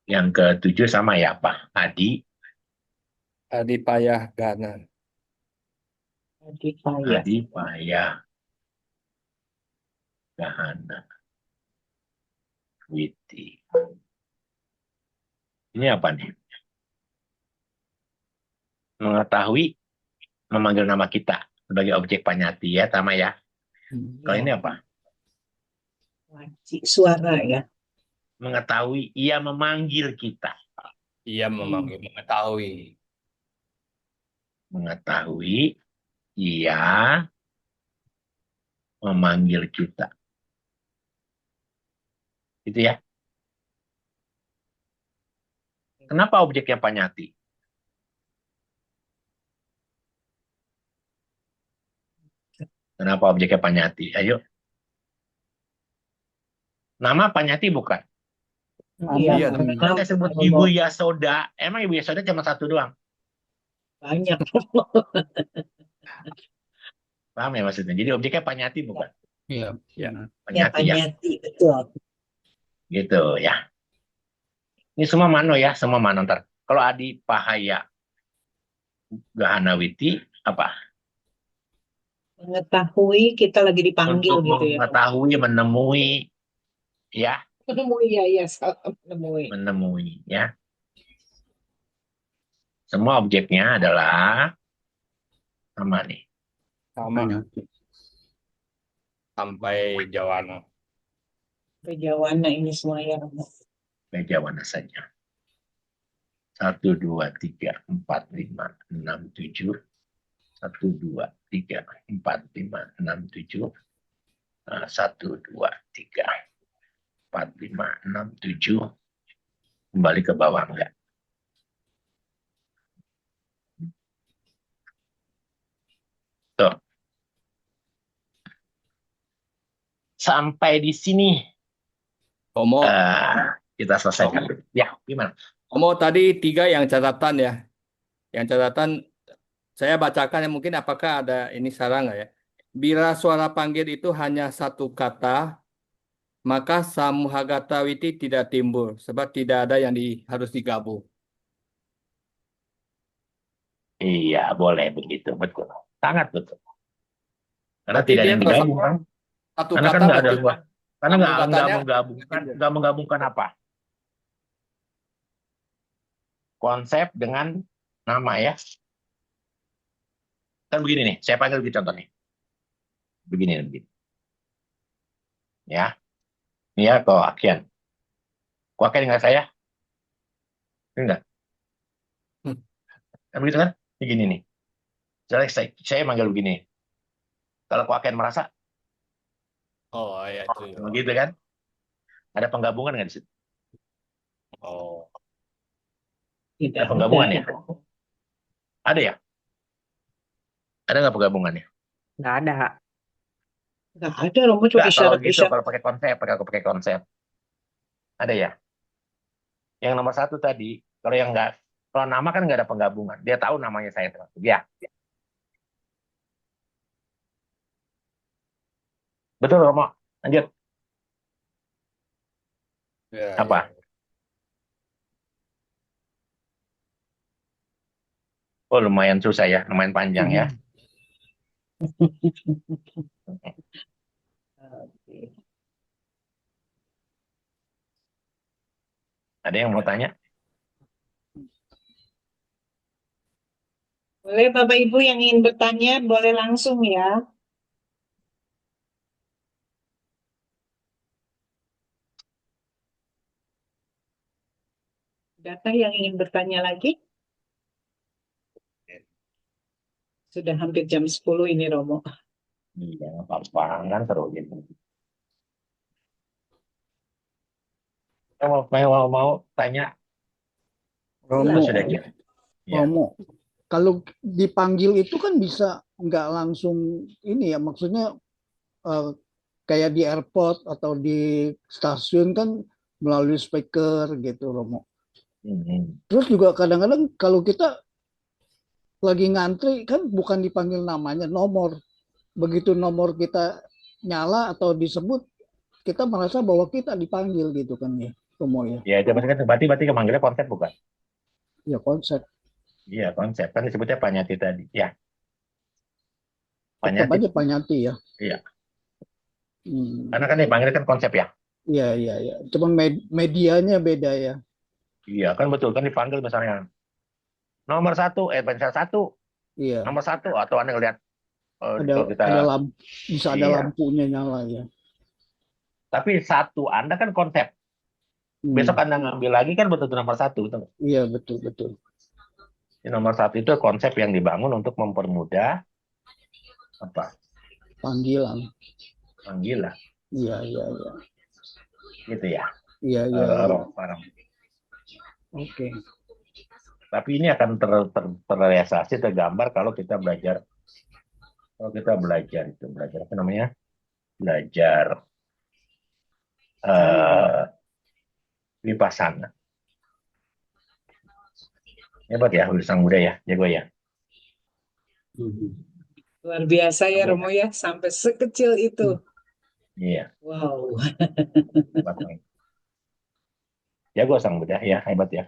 Yang ke-7 sama ya apa? Adipayah Gana. Adipayah Gahana Witi. Ini apa nih? Mengetahui, memanggil nama kita sebagai objek panyati ya, sama ya. Kalau ini apa? Wajib suara ya. Mengetahui, ia memanggil kita. Ia mengetahui. Mengetahui, ia memanggil kita. Itu ya. Kenapa objeknya Panyati? Kenapa objeknya Panyati? Ayo. Nama Panyati bukan? Iya, Iya, karena Kalau saya sebut Romo Ibu Yasoda, emang Ibu Yasoda cuma satu doang. banyak. Paham ya maksudnya? Jadi objeknya Panyati bukan? Iya. Ya. benar. Ya, Panyati ya. Panyati, betul. Gitu ya. Ini semua mano ya, semua mano ntar. Kalau Adi Pahaya Gahanawiti apa? Mengetahui kita lagi dipanggil Untuk gitu ya. mengetahui, menemui, ya, Menemui, ya, salah menemui. menemui, ya. Semua objeknya adalah sama nih. Sama Panyati. sampai Jawana. Pejawana ini semua ya, Romo. Meja mana saja. 1, 2, 3, 4, 5, 6, 7. 1, 2, 3, 4, 5, 6, 7. 1, 2, 3, 4, 5, 6, 7. Kembali ke bawah enggak? Tuh. Sampai di sini Romo, kita selesaikan. Ya, gimana? Romo tadi 3 yang catatan ya. Yang catatan saya bacakan ya, mungkin apakah ada ini salah nggak ya? Bila suara panggil itu hanya satu kata, maka Samuhagata Witi tidak timbul, sebab tidak ada yang harus digabung. Iya, boleh begitu, betul. Sangat betul. Karena Berarti tidak ada dia yang kalau digabung kan? satu Karena kan kata nggak ada berarti luas. Karena nggak Samuhagatanya menggabungkan apa? Konsep dengan nama ya. Kan begini nih, saya panggil begini contohnya. Begini. Ya, ini ya kok Akian. Kok Akian nggak saya? Enggak. Kan begitu kan? Ini gini nih. Saya manggil begini. Kalau kok Akian merasa, Oh ya itu. begitu kan? Ada penggabungan nggak di situ? Oh. Tidak Ada penggabungan ada. ya? Ada ya? Ada nggak penggabungannya? Nggak ada. Nggak ada, Romo cuma Nggak, kalau gitu, isyarat-isyarat. kalau pakai konsep. Ada ya? Yang nomor 1 tadi, kalau nama kan nggak ada penggabungan. Dia tahu namanya saya termasuk. Ya, betul Romo. Lanjut. Ya, Apa? ya. Oh, lumayan susah ya, lumayan panjang ya. Oke. Ada yang mau tanya? Boleh Bapak Ibu yang ingin bertanya, boleh langsung ya. Adakah yang ingin bertanya lagi? Sudah hampir jam 10 ini, Romo. Iya, nggak apa-apa, kan seru gitu. Mau tanya? Romo, Sudah gitu. Ya. Romo, kalau dipanggil itu kan bisa nggak langsung ini ya, maksudnya eh, kayak di airport atau di stasiun kan melalui speaker gitu, Romo. Terus juga kadang-kadang kalau kita lagi ngantri kan bukan dipanggil namanya, nomor. Begitu nomor kita nyala atau disebut, kita merasa bahwa kita dipanggil gitu kan ya, Romo ya. Ya, itu berarti kemanggilnya konsep bukan? Ya konsep. Iya, konsep. Kan disebutnya Panyati tadi. Ya. Tetap Panyati. aja Panyati ya. Iya. Hmm. Karena kan dipanggilnya kan konsep ya. Iya, iya, iya. Cuma medianya beda ya. Iya, kan betul. Kan dipanggil misalnya nomor 1, misalnya 1, Iya. nomor 1, atau Anda lihat kalau kita, ada lampu, bisa ada iya. lampunya nyala ya. Tapi 1 Anda kan konsep. Besok Anda ngambil lagi kan betul nomor 1, betul nggak? Iya, betul, betul. Nomor satu itu konsep yang dibangun untuk mempermudah apa? Panggilan. Panggilan, Iya, iya, iya. gitu ya. Iya, iya, iya. Barang. Oke. Tapi ini akan terrealisasi, tergambar kalau kita belajar apa namanya? Belajar Vipassana. Hebat ya, sang Buddha ya, jago ya. Luar biasa ya Romo ya, sampai sekecil itu. Iya. Wow. Hebat. Jago sang Buddha ya, hebat ya.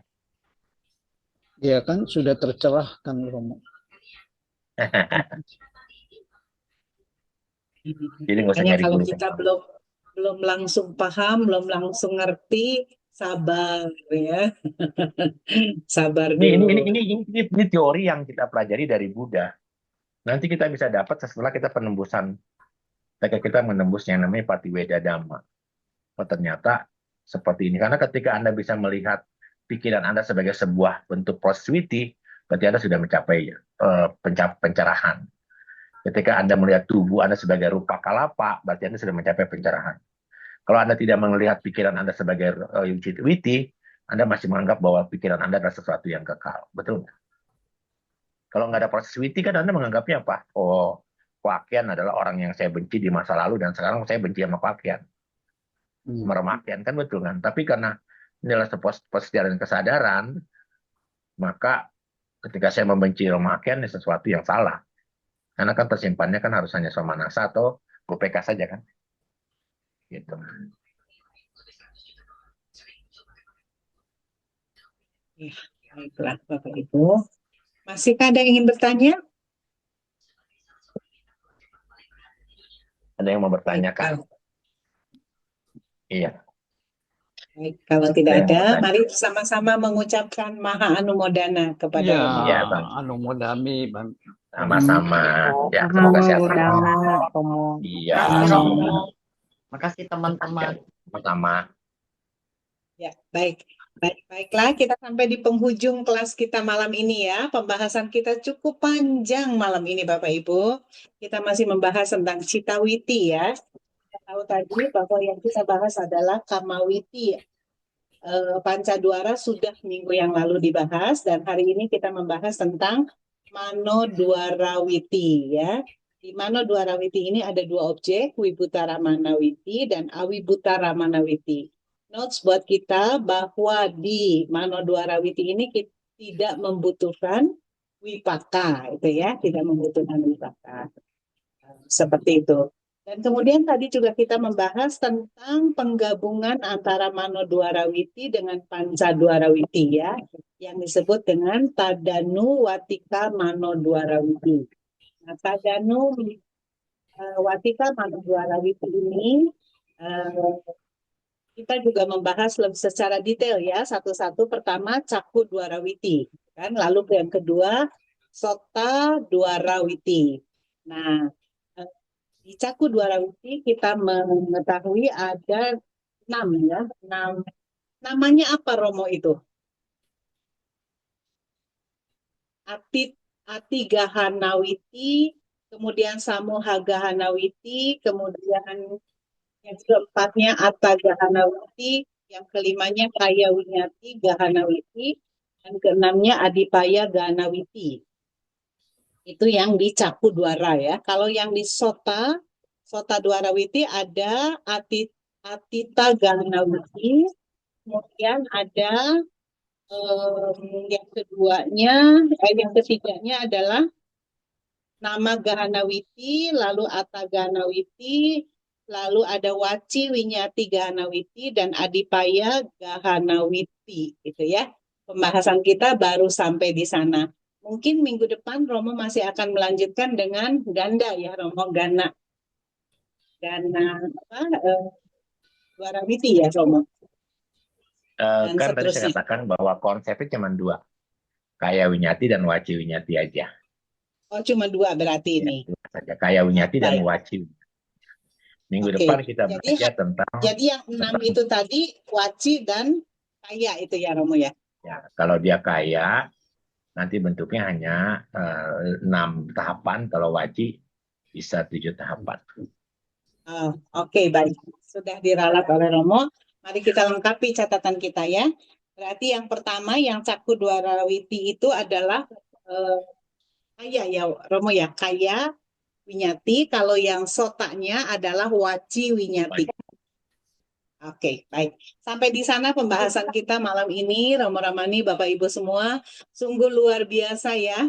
Ya kan sudah tercerahkan Romo. Jadi nggak usah Hanya nyari kalau guru. kita belum langsung paham, belum langsung ngerti, sabar ya. Sabar dulu. Ini teori yang kita pelajari dari Buddha. Nanti kita bisa dapat setelah kita penembusan, ketika kita menembus yang namanya Patiweda Dhamma. Oh, ternyata seperti ini. Karena ketika Anda bisa melihat pikiran Anda sebagai sebuah bentuk positivity, berarti Anda sudah mencapai pencerahan. Ketika Anda melihat tubuh Anda sebagai rupa kalapa, berarti Anda sudah mencapai pencerahan. Kalau Anda tidak melihat pikiran Anda sebagai witi, Anda masih menganggap bahwa pikiran Anda adalah sesuatu yang kekal. Betul nggak? Kalau nggak ada proses witi, kan Anda menganggapnya apa? Oh, Kwakian adalah orang yang saya benci di masa lalu, dan sekarang saya benci sama Kwakian. Meremahkan, kan betul kan? Tapi karena ini adalah proses jalan kesadaran, maka ketika saya membenci Remakian, ini sesuatu yang salah. Karena kan tersimpannya kan harus hanya Somanasa atau UPK saja kan. Gitu. Ya, baiklah Bapak Ibu. Masihkah ada yang ingin bertanya? Ada yang mau bertanyakan? Iya. Baik, kalau tidak ada, mari sama-sama mengucapkan Maha Anumodana kepada Romo. Ya, Anumodami, Bang. Sama-sama. Ya, semoga sehat. Iya. Makasih teman-teman. Sama-sama. Ya, baiklah, kita sampai di penghujung kelas kita malam ini ya. Pembahasan kita cukup panjang malam ini Bapak Ibu. Kita masih membahas tentang Citawiti ya. Kita tahu tadi bahwa yang kita bahas adalah Kamawiti. Pancaduara sudah minggu yang lalu dibahas, dan hari ini kita membahas tentang Manodwarawiti ya. Di Manodwarawiti ini ada dua objek, Wibutaramanawiti dan Awibutaramanawiti. Notes buat kita bahwa di Manodwarawiti ini kita tidak membutuhkan wipaka, itu ya, tidak membutuhkan wipaka. Seperti itu. Dan kemudian tadi juga kita membahas tentang penggabungan antara Manodwarawiti dengan Pancadwarawiti ya, yang disebut dengan Tadanu Watika Manodwarawiti. Nah, Tadanu Watika Manodwarawiti ini kita juga membahas secara detail ya, satu-satu. Pertama Caku Dwarawiti, kan? Lalu yang kedua Sota Dwarawiti. Nah, di Caku Dwarawiti kita mengetahui ada 6 ya, 6. Namanya apa Romo itu? Atigahanawiti, kemudian Samohagahanawiti, kemudian yang keempatnya Atagahanawiti, yang kelimanya Kayawinyati Gahanawiti, dan keenamnya Adipaya Gahanawiti. Itu yang di Caku Dwara ya. Kalau yang di Sota Dwarawiti ada Atita Gahanawiti, kemudian ada yang ketiganya adalah nama Gahanawiti, lalu Atagahanawiti, lalu ada Waci Winyati Gahanawiti dan Adipaya Gahanawiti, gitu ya. Pembahasan kita baru sampai di sana. Mungkin minggu depan Romo masih akan melanjutkan dengan ganda ya, Romo Gana Dwarawiti ya, Romo. Kan tadi saya katakan bahwa konsepnya cuma 2, Kaya Winyati dan Waci Winyati aja. Oh, cuma 2 berarti ini. Saja Kaya Winyati dan Waci. Minggu depan kita belajar tentang. Jadi yang 6 itu tadi Waci dan Kaya itu ya Romo ya. Ya, kalau dia kaya, nanti bentuknya hanya 6 tahapan, kalau wajib bisa 7 tahapan. Oke, baik. Sudah diralat oleh Romo. Mari kita lengkapi catatan kita ya. Berarti yang pertama, yang Cakudwarawiti itu adalah kaya ya, Romo ya, kaya Winyati. Kalau yang sotaknya adalah Waci Winyati. Oke, baik. Sampai di sana pembahasan kita malam ini, Romo Ramani, Bapak Ibu semua, sungguh luar biasa ya.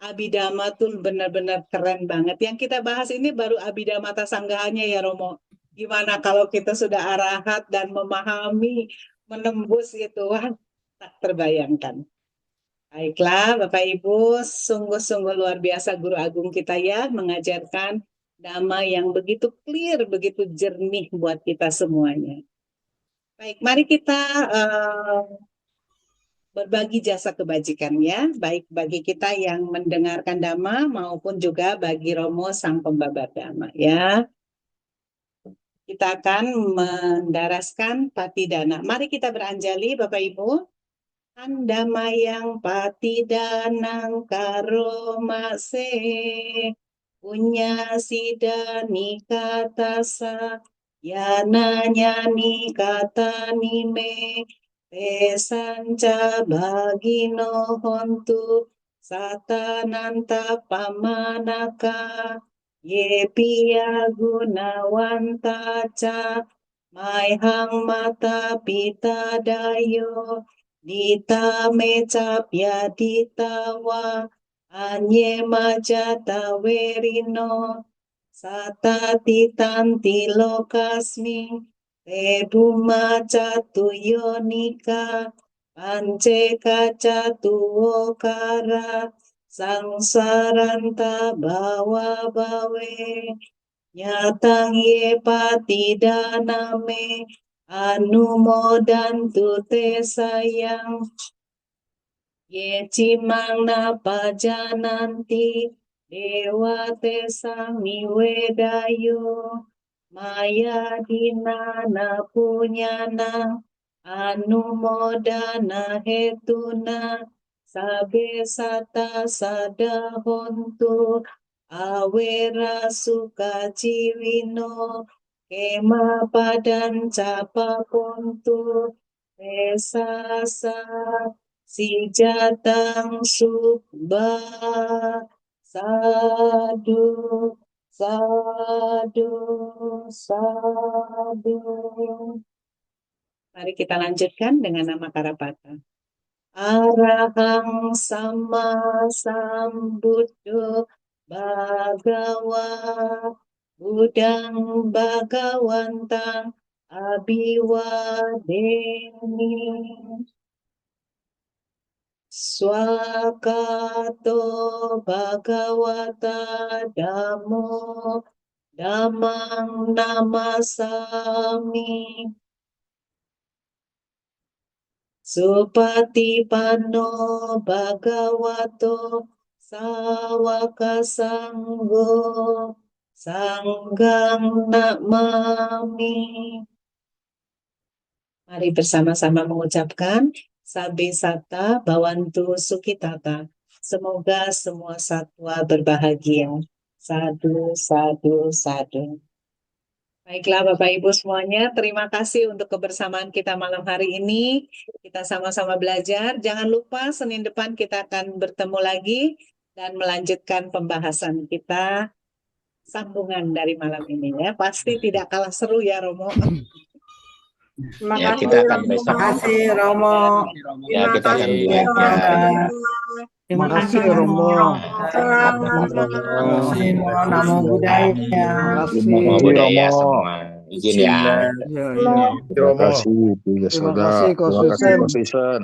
Abhidhamma tuh benar-benar keren banget. Yang kita bahas ini baru Abhidhamma Sanggahannya ya Romo. Gimana kalau kita sudah arahat dan memahami, menembus itu, wah, tak terbayangkan. Baiklah Bapak Ibu, sungguh-sungguh luar biasa Guru Agung kita ya, mengajarkan Dhamma yang begitu clear, begitu jernih buat kita semuanya. Baik, mari kita berbagi jasa kebajikan ya, baik bagi kita yang mendengarkan Dhamma maupun juga bagi Romo Sang Pembabar Dhamma ya. Kita akan mendaraskan Patidana. Mari kita beranjali Bapak Ibu. Andamayang Patidanang Karomase Punya Sidani Katasa Yananya Nikata Nime Pesanca Bagino Hontu Satananta Pamanaka Yepia Gunawantaca Maihang Mata Pita Dayo Dita meca dita wa anye majata werino satati tanti lokasmi tebuma catu yonika pance kacatu okara sangsaranta bawa bawe nyatang ye patidaname anumodantu te sayang ye cimang napa jananti dewa te samiwedayo maya dinana punyana anumodana hetuna sabe sata sadahontu awera suka jiwino kema padan capa pontu esasa si jatang subba sadu sadu sadu. Mari kita lanjutkan dengan nama Karapata. Arahang sama sambuddho bhagawa Budang Bhagawantang Abhiwadeni Swakato Bhagawata Dhammo Dhammang Namasami Supatipanno Bhagavato Sawaka Sangho Sanggang Namami. Mari bersama-sama mengucapkan Sabe Sata Bawantu Sukitata. Semoga semua satwa berbahagia. Sadu, sadu, sadu. Baiklah Bapak Ibu semuanya, terima kasih untuk kebersamaan kita malam hari ini. Kita sama-sama belajar. Jangan lupa Senin depan kita akan bertemu lagi dan melanjutkan pembahasan kita. Sambungan dari malam ini ya, pasti tidak kalah seru ya Romo. Ya, kita akan besok. Terima kasih Romo. Ya, kita akan belajar. Terima kasih Romo. Terima kasih Namo Buddhaya. Namo Buddhaya semua. Izin ya. Terima kasih Bu Yasoda. Terima kasih Ko Susan.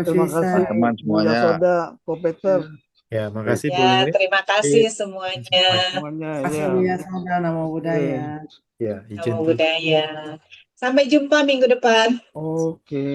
Terima kasih teman Bu semuanya. Yasoda, Ko Peter. Ya, makasih Bu Ya, Ingrid. terima kasih semuanya. Semuanya Terima kasih ya. Bu Yasoda, Namo Buddhaya. Ya, izin Namo Buddhaya. Sampai jumpa minggu depan. Oke.